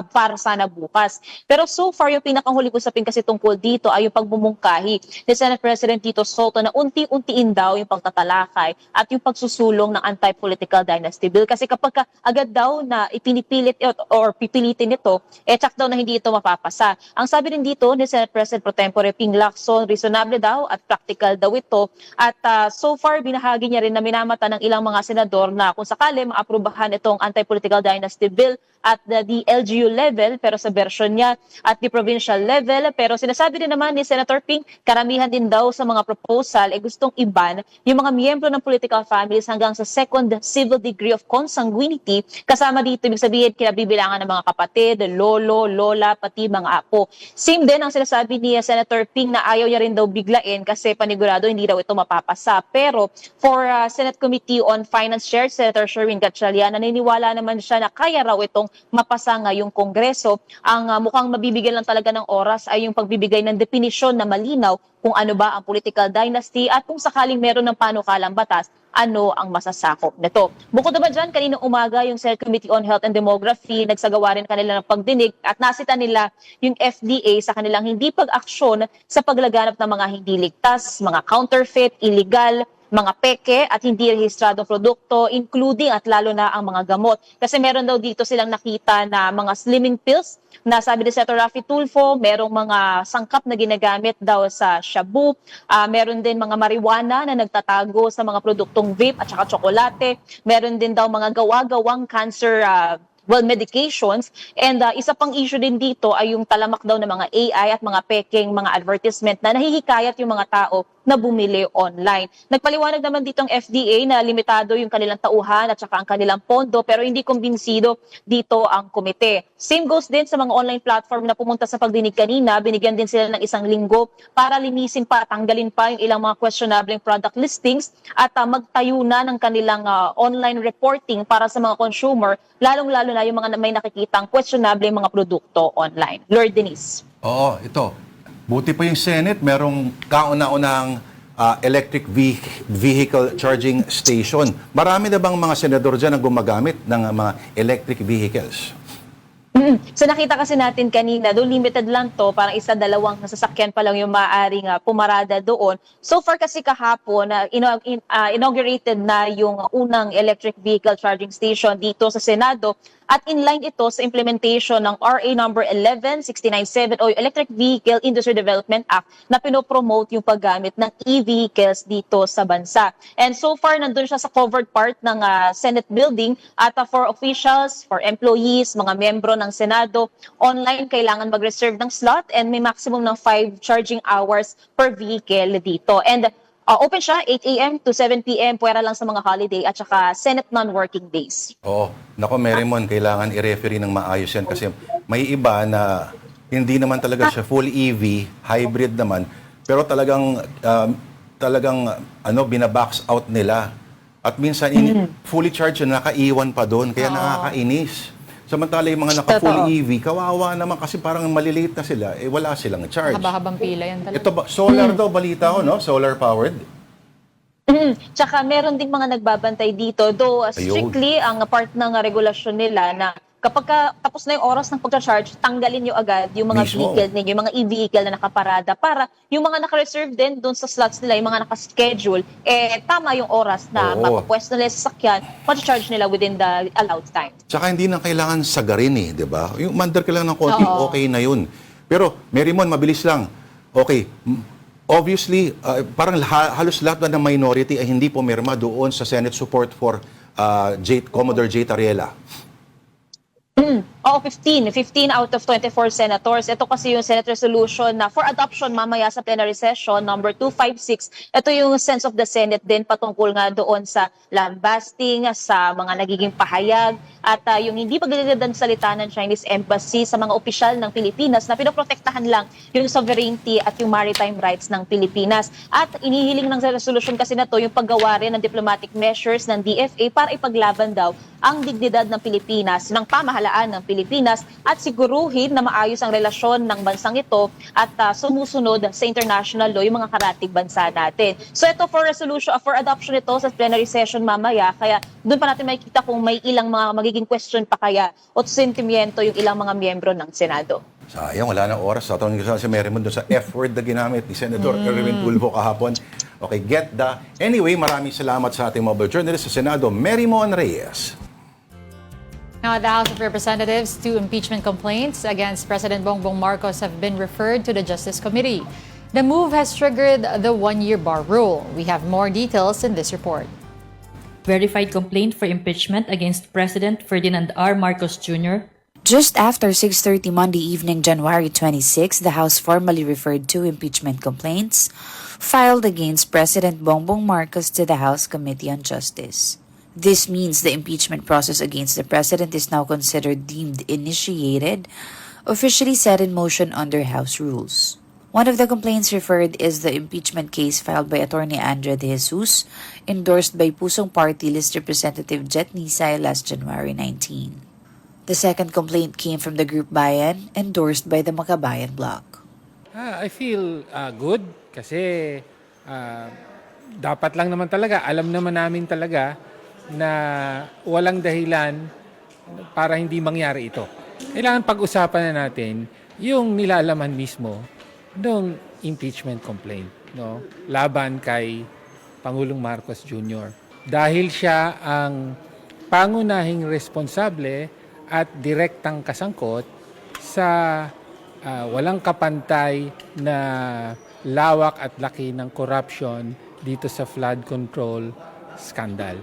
para sana bukas. Pero so far, yung pinakahuling usapin kasi tungkol dito ay yung pagbumungkahi ni Senate President Tito Soto na unti-untiin daw yung pagtatalakay at yung pagsusulong ng Anti-Political Dynasty Bill. Kasi kapag agad daw na ipinipilit or pipilitin ito, tsak daw na hindi ito mapapasa. Ang sabi rin dito ni Senate President Pro Tempore Ping Lacson, reasonable daw at practical daw ito. At so far, binahagi niya rin na minamata ng ilang mga senador na kung sakali maaprubahan itong Anti-Political Dynasty Bill at the LGU level, pero sa version niya at the provincial level. Pero sinasabi din naman ni Senator Ping, karamihan din daw sa mga proposal gustong iban yung mga miyembro ng political families hanggang sa second civil degree of consanguinity. Kasama dito, ibig sabihin, kinabibilangan ng mga kapatid, lolo, lola, pati mga apo. Same din ang sinasabi ni Senator Ping na ayaw niya rin daw biglain kasi panigurado hindi daw ito mapapasa. Pero for Senate Committee on Finance Chair, Senator Sherwin Gatchalian, naniniwala naman siya na kaya raw itong mapasa ngayong Kongreso. Ang mukhang mabibigyan lang talaga ng oras ay yung pagbibigay ng definisyon na malinaw kung ano ba ang political dynasty at kung sakaling meron ng panukalang batas, ano ang masasakop nito. Bukod naman dyan, kaninang umaga yung Senate Committee on Health and Demography, nagsagawa rin kanila ng pagdinig at nasita nila yung FDA sa kanilang hindi pag-aksyon sa paglaganap ng mga hindi ligtas, mga counterfeit, illegal, mga peke at hindi rehistradong produkto, including at lalo na ang mga gamot. Kasi meron daw dito silang nakita na mga slimming pills na sabi ni Senator Raffy Tulfo, merong mga sangkap na ginagamit daw sa shabu, meron din mga marijuana na nagtatago sa mga produktong vape at saka tsokolate, meron din daw mga gawa-gawang cancer medications. And isa pang issue din dito ay yung talamak daw ng mga AI at mga peking mga advertisement na nahihikayat yung mga tao na bumili online. Nagpaliwanag naman dito ang FDA na limitado yung kanilang tauhan at saka ang kanilang pondo pero hindi kumbinsido dito ang komite. Same goes din sa mga online platform na pumunta sa pagdinig kanina, binigyan din sila ng 1 linggo para linisin pa, tanggalin pa yung ilang mga questionable product listings at magtayo na ng kanilang online reporting para sa mga consumer, lalong-lalo na yung mga may nakikitang questionable mga produkto online. Lord Denise. Oo, ito. Buti pa yung Senate, merong kauna-unang electric vehicle charging station. Marami na bang mga senador dyan ang gumagamit ng mga electric vehicles? So nakita kasi natin kanina, do limited lang to, parang isa-dalawang nasasakyan pa lang yung maaaring pumarada doon. So far kasi kahapon, inaugurated na yung unang electric vehicle charging station dito sa Senado at inline ito sa implementation ng RA number 11697 o yung Electric Vehicle Industry Development Act na pinopromote yung paggamit ng e-vehicles dito sa bansa. And so far, nandun siya sa covered part ng Senate building at for officials, for employees, mga miyembro ng Senado, online kailangan mag-reserve ng slot and may maximum ng 5 charging hours per vehicle dito. And open siya 8 a.m. to 7 p.m. Puwera lang sa mga holiday at saka Senate non-working days. Oo. Nako, Merimon, kailangan i-referee ng maayos yan kasi may iba na hindi naman talaga siya full EV, hybrid naman, pero talagang binabox out nila. At minsan, fully charged na nakaiwan pa doon, kaya nakakainis. Samantala yung mga naka-full EV, kawawa naman kasi parang malilate na sila, wala silang charge. Haba-habang pila yan talaga. Ito ba, solar daw balita ko, no? Solar powered. Tsaka meron ding mga nagbabantay dito, though strictly ang part ng regulasyon nila na kapag tapos na yung oras ng pagcha-charge, tanggalin nyo agad yung mga vehicle ninyo, yung mga e-vehicle na nakaparada para yung mga naka-reserve din doon sa slots nila, yung mga naka-schedule, tama yung oras na mapapwesto nila sa sakyan, mag-charge nila within the allowed time. Tsaka hindi na kailangan sagarin di ba? Yung mandar ka lang ng konti, okay na yun. Pero, Merimon, mabilis lang. Okay, obviously, parang halos lahat ng minority ay hindi pumirma doon sa Senate support for Commodore J. Tariela. 15 out of 24 senators. Ito kasi yung Senate resolution na for adoption mamaya sa plenary session number 256. Ito yung sense of the Senate din patungkol nga doon sa lambasting, sa mga nagiging pahayag at yung hindi pagdadagdag salita ng Chinese Embassy sa mga opisyal ng Pilipinas na pinoprotektahan lang yung sovereignty at yung maritime rights ng Pilipinas. At inihiling ng resolution kasi na to yung paggawa rin ng diplomatic measures ng DFA para ipaglaban daw ang dignidad ng Pilipinas, ng pamahalaan ng Pilipinas at siguruhin na maayos ang relasyon ng bansang ito at sumusunod sa international law yung mga karatig bansa natin. So ito for resolution, for adoption ito sa plenary session mamaya, kaya doon pa natin makikita kung may ilang mga magiging question pa kaya o sentimiento yung ilang mga miyembro ng Senado. Sayang, wala na oras. Tatanungin ko sana si Merimon doon sa F-word na ginamit ni Senator Erwin Tulfo kahapon. Okay, get the... Anyway, maraming salamat sa ating mobile journalist sa Senado, Merimon Reyes. Now, at the House of Representatives, 2 impeachment complaints against President Bongbong Marcos have been referred to the Justice Committee. The move has triggered the 1-year bar rule. We have more details in this report. Verified complaint for impeachment against President Ferdinand R. Marcos Jr. Just after 6:30 Monday evening, January 26, the House formally referred 2 impeachment complaints filed against President Bongbong Marcos to the House Committee on Justice. This means the impeachment process against the president is now considered deemed initiated, officially set in motion under House rules. One of the complaints referred is the impeachment case filed by Attorney Andrea De Jesus, endorsed by Pusong Party List Representative Jet Nisay last January 19. The second complaint came from the group Bayan, endorsed by the Makabayan Bloc. I feel good kasi dapat lang naman talaga, alam naman namin talaga na walang dahilan para hindi mangyari ito. Kailangan pag-usapan na natin yung nilalaman mismo ng impeachment complaint, no, laban kay Pangulong Marcos Jr. Dahil siya ang pangunahing responsable at direktang kasangkot sa walang kapantay na lawak at laki ng corruption dito sa flood control scandal.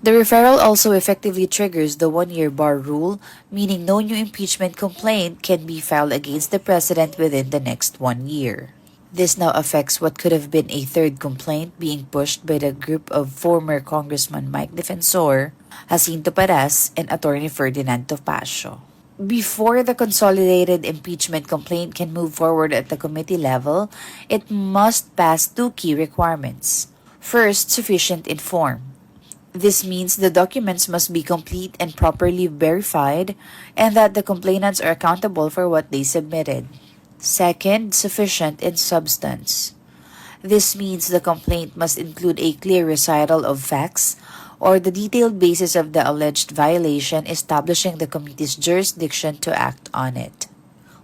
The referral also effectively triggers the 1-year bar rule, meaning no new impeachment complaint can be filed against the president within the next 1 year. This now affects what could have been a third complaint being pushed by the group of former Congressman Mike Defensor, Jacinto Paras, and Attorney Ferdinand Topacio. Before the consolidated impeachment complaint can move forward at the committee level, it must pass 2 key requirements. First, sufficient in form. This means the documents must be complete and properly verified and that the complainants are accountable for what they submitted. Second, sufficient in substance. This means the complaint must include a clear recital of facts or the detailed basis of the alleged violation, establishing the committee's jurisdiction to act on it.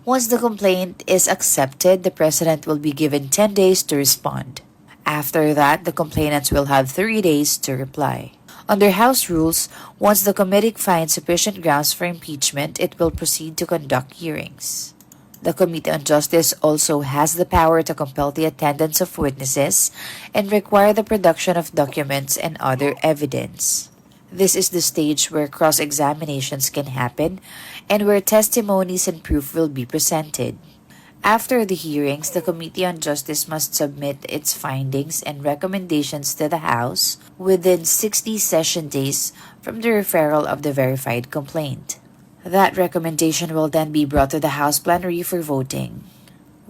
Once the complaint is accepted, the President will be given 10 days to respond. After that, the complainants will have 3 days to reply. Under House rules, once the committee finds sufficient grounds for impeachment, it will proceed to conduct hearings. The Committee on Justice also has the power to compel the attendance of witnesses and require the production of documents and other evidence. This is the stage where cross-examinations can happen and where testimonies and proof will be presented. After the hearings, the Committee on Justice must submit its findings and recommendations to the House within 60 session days from the referral of the verified complaint. That recommendation will then be brought to the House plenary for voting.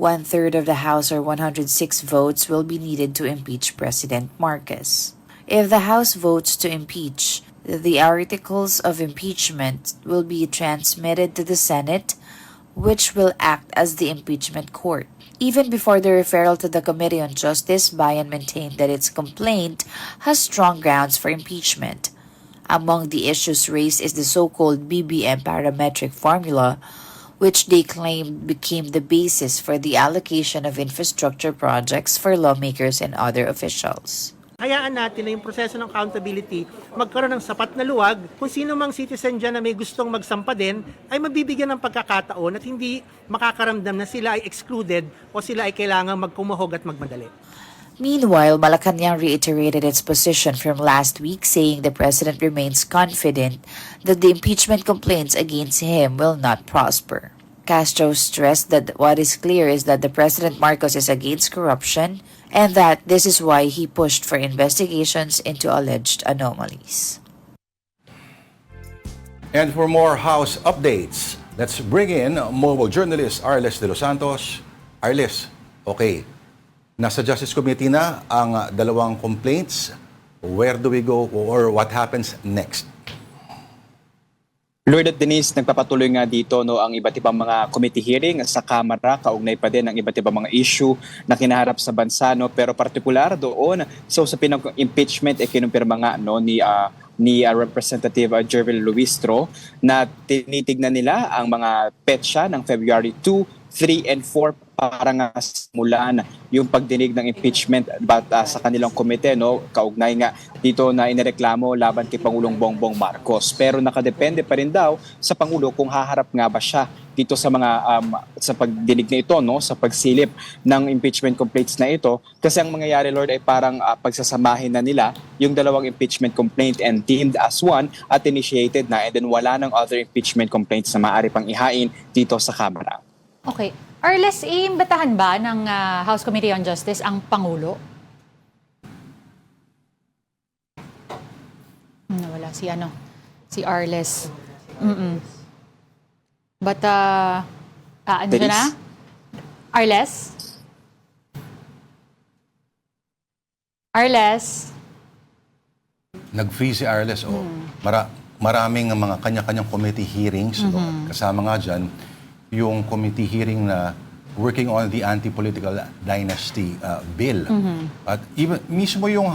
1/3 of the House or 106 votes will be needed to impeach President Marcos. If the House votes to impeach, the articles of impeachment will be transmitted to the Senate, which will act as the impeachment court. Even before the referral to the Committee on Justice, Bayan maintained that its complaint has strong grounds for impeachment. Among the issues raised is the so-called BBM parametric formula, which they claim became the basis for the allocation of infrastructure projects for lawmakers and other officials. Hayaan natin na yung proseso ng accountability magkaroon ng sapat na luwag. Kung sino mang citizen dyan na may gustong magsampa din, ay mabibigyan ng pagkakataon at hindi makakaramdam na sila ay excluded o sila ay kailangang magkumahog at magmadali. Meanwhile, Malacanang reiterated its position from last week, saying the president remains confident that the impeachment complaints against him will not prosper. Castro stressed that what is clear is that the President Marcos is against corruption and that this is why he pushed for investigations into alleged anomalies. And for more House updates, let's bring in mobile journalist Arles de los Santos. Arles, okay, nasa Justice Committee na ang dalawang complaints. Where do we go or what happens next? Lord at Denise, nagpapatuloy nga dito ang iba't ibang mga committee hearing sa Kamara, kaugnay pa din ang iba't ibang mga issue na kinaharap sa bansa, pero partikular doon sa usapin ng impeachment kinumpirma nga ni Representative Jervil Luistro na tinitignan nila ang mga petsa ng February 2, 3 and 4 para nga simulan yung pagdinig ng impeachment sa kanilang komite, kaugnay nga dito na inireklamo laban kay Pangulong Bongbong Marcos. Pero nakadepende pa rin daw sa Pangulo kung haharap nga ba siya dito sa mga sa pagdinig na ito, sa pagsilip ng impeachment complaints na ito, kasi ang mangyayari, Lord, ay parang pagsasamahin na nila yung dalawang impeachment complaint and deemed as one at initiated na, and then wala ng other impeachment complaints na maaari pang ihain dito sa Kamara. Okay. Arles, iimbitahan ba ng House Committee on Justice ang Pangulo? Nawala si Arles. But, ano siya na? Arles? Arles? Nag-freeze si Arles. Maraming mga kanya-kanyang committee hearings. Kasama nga dyan, yung committee hearing na working on the anti-political dynasty bill. At even mismo yung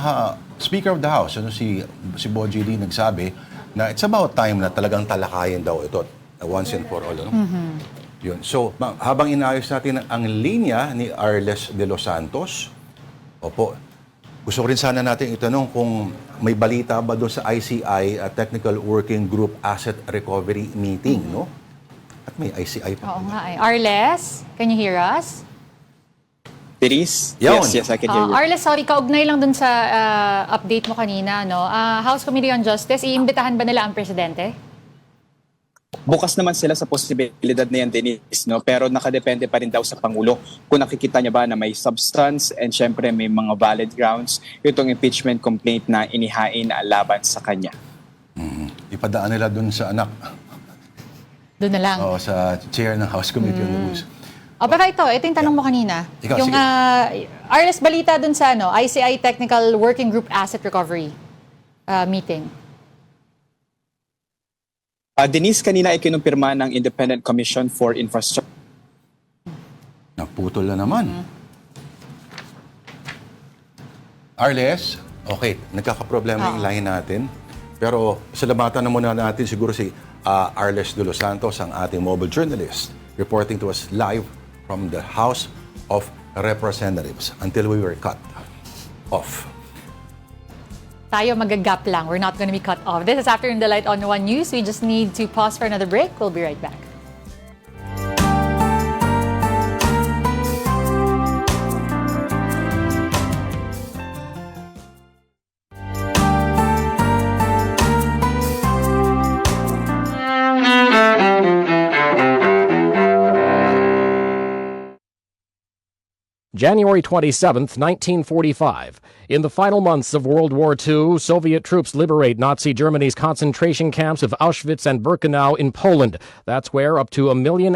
Speaker of the House, si Boji Lee, nagsabi na it's about time na talagang talakayin daw ito once and for all. Yun. So, habang inaayos natin ang linya ni Arles de los Santos, gusto ko rin sana natin itanong kung may balita ba doon sa ICI, Technical Working Group Asset Recovery Meeting, At may ICI pa. Oo nga eh. Arles, can you hear us? Denise? Yes, I can hear you. Arles, sorry, kaugnay lang dun sa update mo kanina. House Committee on Justice, iimbitahan ba nila ang Presidente? Bukas naman sila sa posibilidad na yan, Denise, pero nakadepende pa rin daw sa Pangulo kung nakikita niya ba na may substance and syempre may mga valid grounds itong impeachment complaint na inihain laban sa kanya. Ipadaan nila dun sa anak. Doon na lang. Sa chair ng House Committee on the Rules. Pero ito yung tanong mo kanina. Ikaw, yung Arles, balita dun sa ICI Technical Working Group Asset Recovery meeting. Denise, kanina ay kinumpirma ng Independent Commission for Infrastructure. Naputol na naman. Arles, okay, nagkakaproblema yung line natin. Pero salamatan na muna natin siguro si Arles de los Santos, ang ating mobile journalist, reporting to us live from the House of Representatives until we were cut off. Tayo magagap lang. We're not going to be cut off. This is Afternoon Delight on One News. We just need to pause for another break. We'll be right back. January 27, 1945. In the final months of World War II, Soviet troops liberate Nazi Germany's concentration camps of Auschwitz and Birkenau in Poland. That's where up to 1.5 million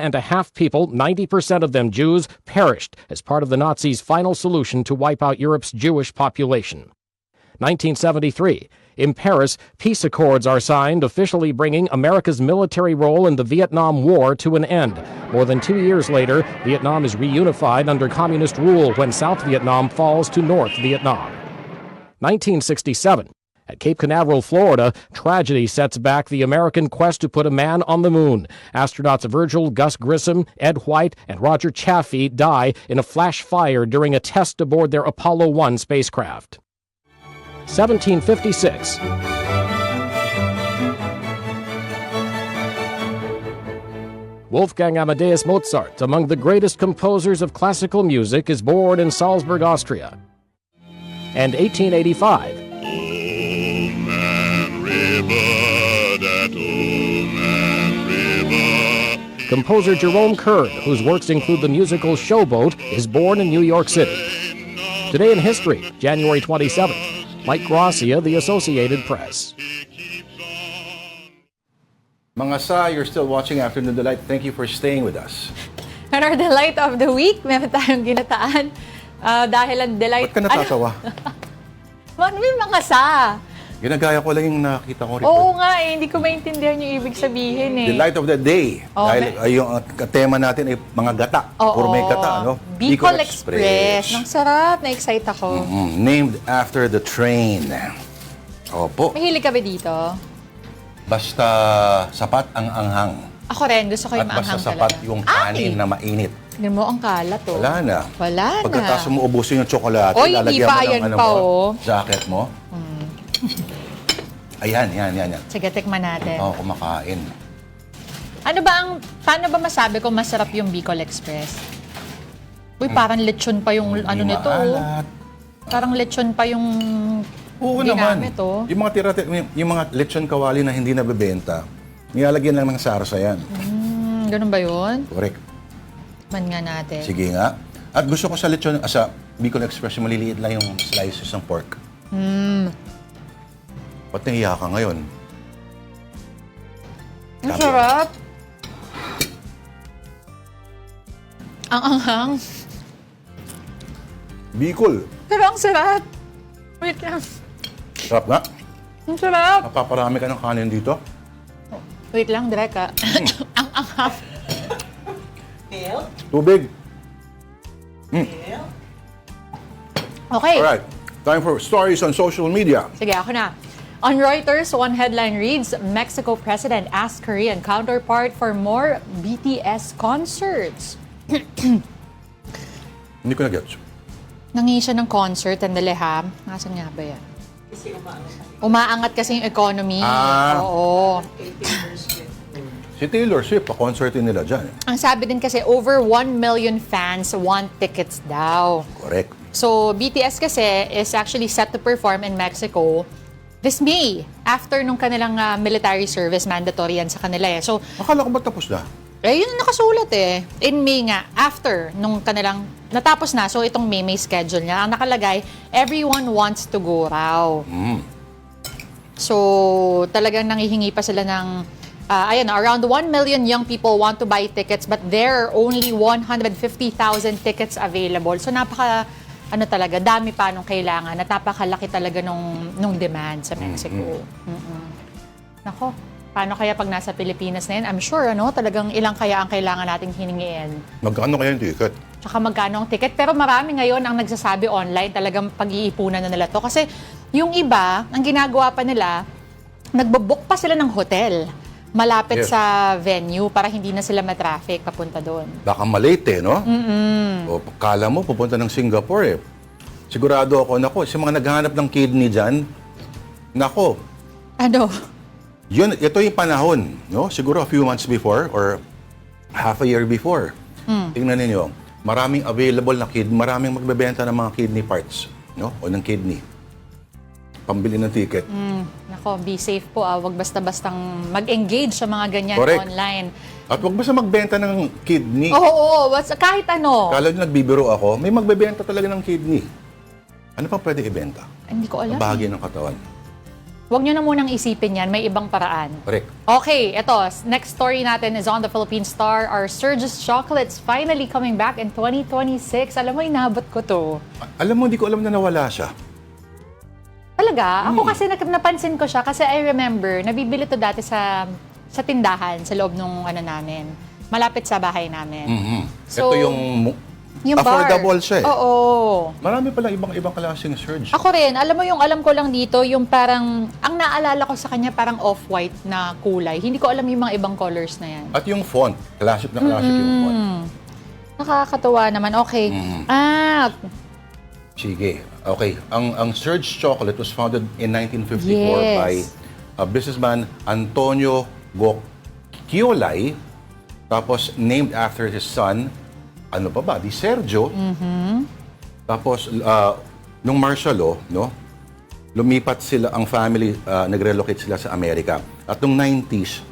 people, 90% of them Jews, perished as part of the Nazis' final solution to wipe out Europe's Jewish population. 1973. In Paris, peace accords are signed, officially bringing America's military role in the Vietnam War to an end. More than 2 years later, Vietnam is reunified under communist rule when South Vietnam falls to North Vietnam. 1967. At Cape Canaveral, Florida, tragedy sets back the American quest to put a man on the moon. Astronauts Virgil Gus Grissom, Ed White, and Roger Chaffee die in a flash fire during a test aboard their Apollo 1 spacecraft. 1756. Wolfgang Amadeus Mozart, among the greatest composers of classical music, is born in Salzburg, Austria. And 1885. Composer Jerome Kern, whose works include the musical Showboat, is born in New York City. Today in history, January 27th. Mike Gracia, The Associated Press. Mga sa, you're still watching Afternoon Delight. Thank you for staying with us. And our delight of the week, meron tayong ginataan. Dahil ang delight... Ba't ka natatawa? May mga sa. Ginagaya ko lang yung nakita ko report. Oo nga hindi ko maintindihan yung ibig sabihin eh. Delight of the day. Dahil yung tema natin ay mga gata. Gourmet gata, no? Bicol Express. Nang sarap, na-excite ako. Named after the train. Opo. Mahilig ka ba dito? Basta sapat ang anghang. Ako rin, gusto ko yung At basta maanghang sapat talaga. yung kanin na mainit. Tignan mo, ang kalat oh. Wala na. Wala na. Pagkatapos mo ubusin yung tsokolate, Oy, lalagyan hindi pa, mo ng ayan ano pa, mo, oh. jacket mo. Ayan. Sige, tikman natin. Kumakain. Paano ba masabi kung masarap yung Bicol Express? Uy, parang lechon pa yung ano nito. Maalat. Parang lechon pa yung ginamit, oh. Yung mga yung mga lechon kawali na hindi nabebenta, nilalagyan lang ng sarsa yan. Ganun ba yun? Correct. Man nga natin. Sige nga. At gusto ko sa lechon, sa Bicol Express, yung maliliit lang yung slices ng pork. Ba't nahiya ka ngayon? Ang sarap. Ang anghang. Bicol. Pero ang sarap. Wait lang. Sarap nga. Ang sarap. Napaparami ka ng kanin dito. Wait lang, direk ah. Ang anghang. Tubig. Okay. Alright. Time for stories on social media. Sige, ako na. On Reuters, one headline reads, Mexico President asks Korean counterpart for more BTS concerts. Hindi ko na-gets. Nangi siya ng concert, andali ha. Nasaan nga ba yan? Umaangat kasi yung economy. Oo. Si Taylor Swift, pa-concertin nila dyan. Ang sabi din kasi, over 1 million fans want tickets daw. Correct. So, BTS kasi is actually set to perform in Mexico this May. After nung kanilang military service, mandatory yan sa kanila eh. So, akala ko ba tapos na? Yun ang nakasulat eh. In May nga, after nung kanilang natapos na. So, itong May schedule niya. Ang nakalagay, everyone wants to go raw. So, talagang nangihingi pa sila ng around 1 million young people want to buy tickets but there are only 150,000 tickets available. So, talaga, dami pa nung kailangan. Napakalaki talaga nung demand sa Mexico. Nako, paano kaya pag nasa Pilipinas na yan? I'm sure, talagang ilang kaya ang kailangan nating hiningiin. Magkano kaya yung ticket? Tsaka magkano ang ticket. Pero marami ngayon ang nagsasabi online, talagang pag-iipunan na nila to. Kasi yung iba, ang ginagawa pa nila, nagbo-book pa sila ng hotel malapit Yes. sa venue para hindi na sila matraffic papunta doon. Baka malate no? O kala mo pupunta ng Singapore eh. Sigurado ako, nako, sa mga naghahanap ng kidney dyan, nako, Ano? ito yung panahon, no? Siguro a few months before or half a year before. Tingnan ninyo, maraming available na kidney, maraming magbebenta ng mga kidney parts, no? O ng kidney. Pambili ng ticket. Nako, be safe po. Huwag basta-bastang mag-engage sa mga ganyan Correct. online. At wag basta magbenta ng kidney. Oo, kahit ano. Kala nyo nagbibiro ako, may magbebenta talaga ng kidney. Ano pa pwede ibenta? Hindi ko alam. Bahagi ng katawan. Huwag nyo na munang isipin yan. May ibang paraan. Correct. Okay, ito. Next story natin is on the Philippine Star. Our Surges Chocolates finally coming back in 2026. Alam mo, inabot ko to. Alam mo, hindi ko alam na nawala siya. Talaga? Ako kasi napansin ko siya kasi I remember, nabibili to dati sa tindahan, sa loob nung namin. Malapit sa bahay namin. Ito So, yung affordable bar. siya eh. Oo. Marami palang ibang klaseng surge. Ako rin, alam ko lang dito, yung parang, ang naalala ko sa kanya parang off-white na kulay. Hindi ko alam yung mga ibang colors na yan. At yung font, classic na classic yung font. Nakakatuwa naman. Okay. Sige. Okay. Ang Surge Chocolate was founded in 1954 Yes. by businessman Antonio Gocchiolay. Tapos named after his son, ano pa ba? Di Sergio. Tapos nung martial law, no? Lumipat sila ang family, nag-relocate sila sa Amerika. At nung 90s,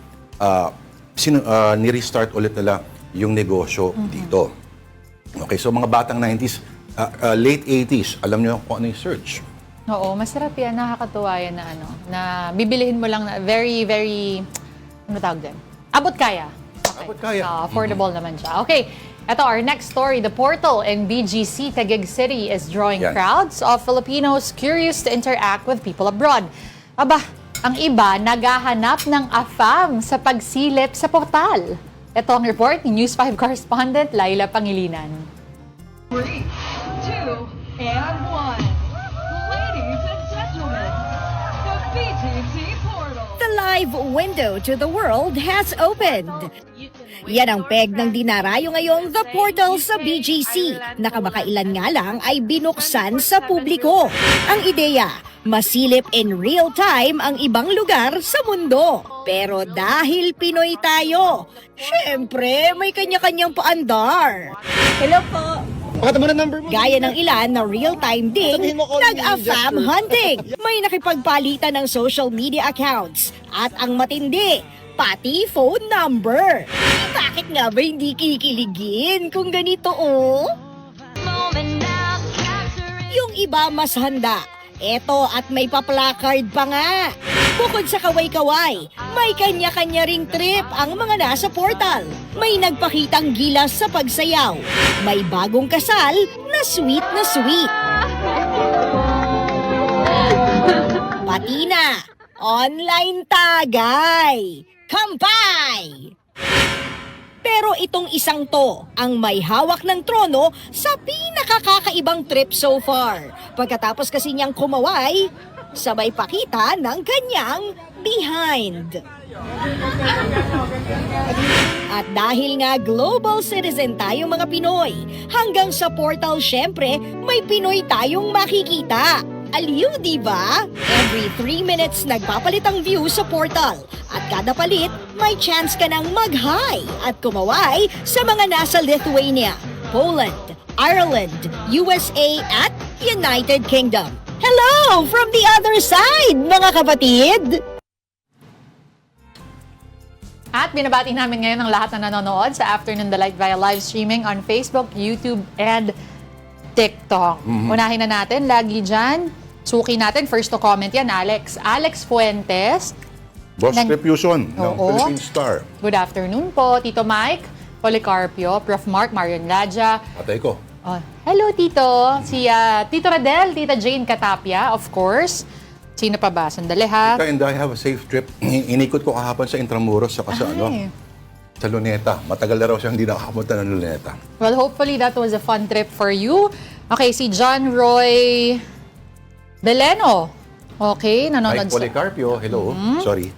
ni-restart ulit nila yung negosyo dito. Okay, so mga batang 90s, late 80s, alam niyo kung ano yung Surge. Oo, masarap yan. Nakakatuwa yan na na bibilihin mo lang na very, very, ano tawag din? Abot kaya. Okay. Abot kaya. Affordable naman siya. Okay, ito our next story. The portal in BGC, Taguig City is drawing Yan. crowds of Filipinos curious to interact with people abroad. Aba, ang iba naghahanap ng afam sa pagsilip sa portal. Ito ang report ni News 5 correspondent Laila Pangilinan. 3, 2, and 1. Ladies and gentlemen, the BGC portal. The live window to the world has opened. Yan ang peg ng dinarayo ngayong The Portal sa BGC na kamakailan nga lang ay binuksan sa publiko. Ang ideya, masilip in real time ang ibang lugar sa mundo. Pero dahil Pinoy tayo, syempre may kanya-kanyang paandar. Hello po! Gaya ng ilan na real-time ding nag-afam hunting. May nakipagpalitan ng social media accounts. At ang matindi, pati phone number. Bakit nga ba hindi kikiligin kung ganito Yung iba mas handa. Eto at may pa-placard pa nga. Bukod sa kaway-kaway, may kanya-kanya ring trip ang mga nasa portal. May nagpakitang gilas sa pagsayaw. May bagong kasal na sweet na sweet. Pati na, online tagay. Kampay! Pero itong isang to, ang may hawak ng trono sa pinakakakaibang trip so far. Pagkatapos kasi niyang kumaway, sabay pakita ng kanyang behind. At dahil nga global citizen tayong mga Pinoy, hanggang sa portal syempre may Pinoy tayong makikita. Aliw, di ba? Every 3 minutes nagpapalit ang view sa portal. At kada palit, may chance ka ng mag-hi at kumaway sa mga nasa Lithuania, Poland, Ireland, USA at United Kingdom. Hello from the other side, mga kapatid! At binabati namin ngayon ang lahat na nanonood sa Afternoon Delight via live streaming on Facebook, YouTube, and TikTok. Unahin na natin, lagi dyan. Suki natin, first to comment yan, Alex. Alex Fuentes. Boss Repuson ng Philippine Star. Good afternoon po, Tito Mike, Policarpio, Prof. Mark, Marion Ladja. Atay ko. Hello, Tito. Si Tito Radel, Tita Jane Katapia, of course. Sino pa ba? Sandali ha. And I have a safe trip. Inikot ko kahapon sa Intramuros sa sa Luneta. Matagal na raw siyang hindi nakakapunta ng Luneta. Well, hopefully that was a fun trip for you. Okay, si John Roy Beleno. Okay, nanonood Mike Policarpio, hello. Sorry.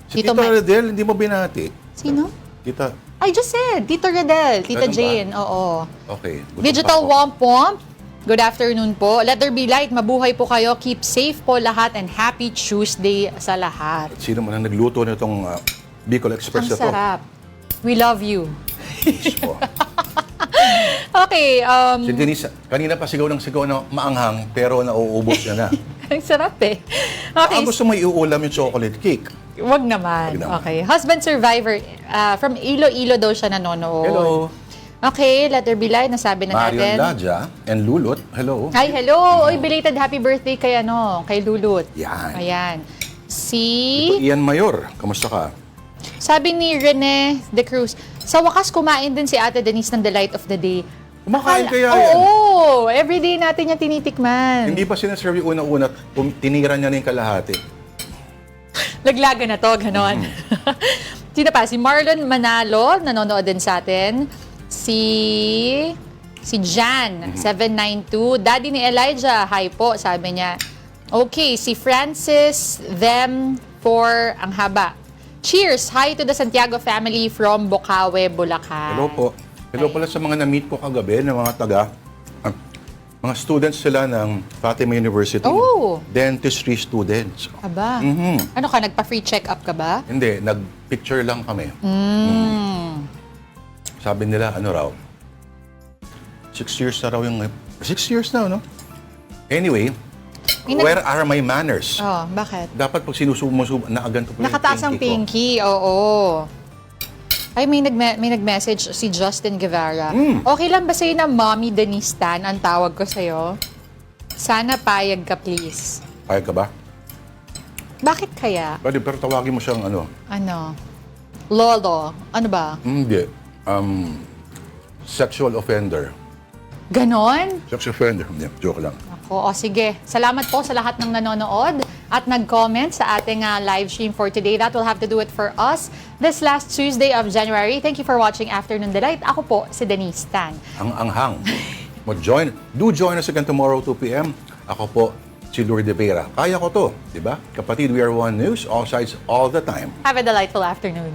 Si Tito Tito Mike. Redel, hindi mo binati. Sino? Tita, I just said, Tito Redel, Tita Ganun ba? Jane, oo. okay. gutom Digital pa ako. Womp Womp, good afternoon po. Let there be light, mabuhay po kayo. Keep safe po lahat and happy Tuesday sa lahat. Sino man ang nagluto nitong Bicol Express Ang na to? sarap. We love you. Diyos ko. Okay, Si Denise, kanina pa sigaw ng sigaw na maanghang, pero nauubos niya na. ang sarap eh. Okay, Baka gusto mo iuulam yung chocolate cake. wag naman. Wag naman. Okay, husband survivor, from Iloilo daw siya nanonood. Hello. Okay, let there be light, nasabi na Marion natin. Laja and Lulot, hello. Hi, hello! Oy, belated happy birthday kay kay Lulut. Yan. Ayan. Ian Mayor, kamusta ka? Sabi ni Rene De Cruz, sa wakas kumain din si Ate Denise ng Delight of the Day. Kumakain kaya yan? Oo! Everyday natin yung tinitikman. Hindi pa sinaserve yung una-una, tinira niya na yung kalahati. Laglaga na to, ganon. Sino pa? Si Marlon Manalo, nanonood din sa atin. Si Jan, 792. Daddy ni Elijah, hi po, sabi niya. Okay, si Francis, them, for ang haba. Cheers! Hi to the Santiago family from Bocaue, Bulacan. Hello po. Hello pala sa mga na-meet ko kagabi ng mga mga students sila ng Fatima University. Oh! Dentistry students. Aba. Mhm. Ano ka, nagpa-free check-up ka ba? Hindi, nag-picture lang kami. Sabi nila, ano raw, 6 years na raw yung... 6 years na, no? Anyway, where are my manners? Oh, bakit? Dapat pag sinusubo, nakaganto po yung Nakataas ang pinky ko. pinky, oo. Ay, may nag-message si Justin Guevara. Okay lang ba sa'yo na Mommy Denise Tan ang tawag ko sa'yo? Sana payag ka, please. Payag ka ba? Bakit kaya? Pwede, pero tawagin mo siyang ano? Ano? Lolo. Ano ba? Hindi. Sexual offender. Ganon? Sexual offender. Hindi, joke lang. O sige. Salamat po sa lahat ng nanonood at nag-comment sa ating live stream for today. That will have to do it for us this last Tuesday of January. Thank you for watching Afternoon Delight. Ako po, si Denise Tan. Ang anghang. Do join us again tomorrow, 2 p.m. Ako po, si Lourdes Vera. Kaya ko to, di ba? Kapatid, we are one news, all sides, all the time. Have a delightful afternoon.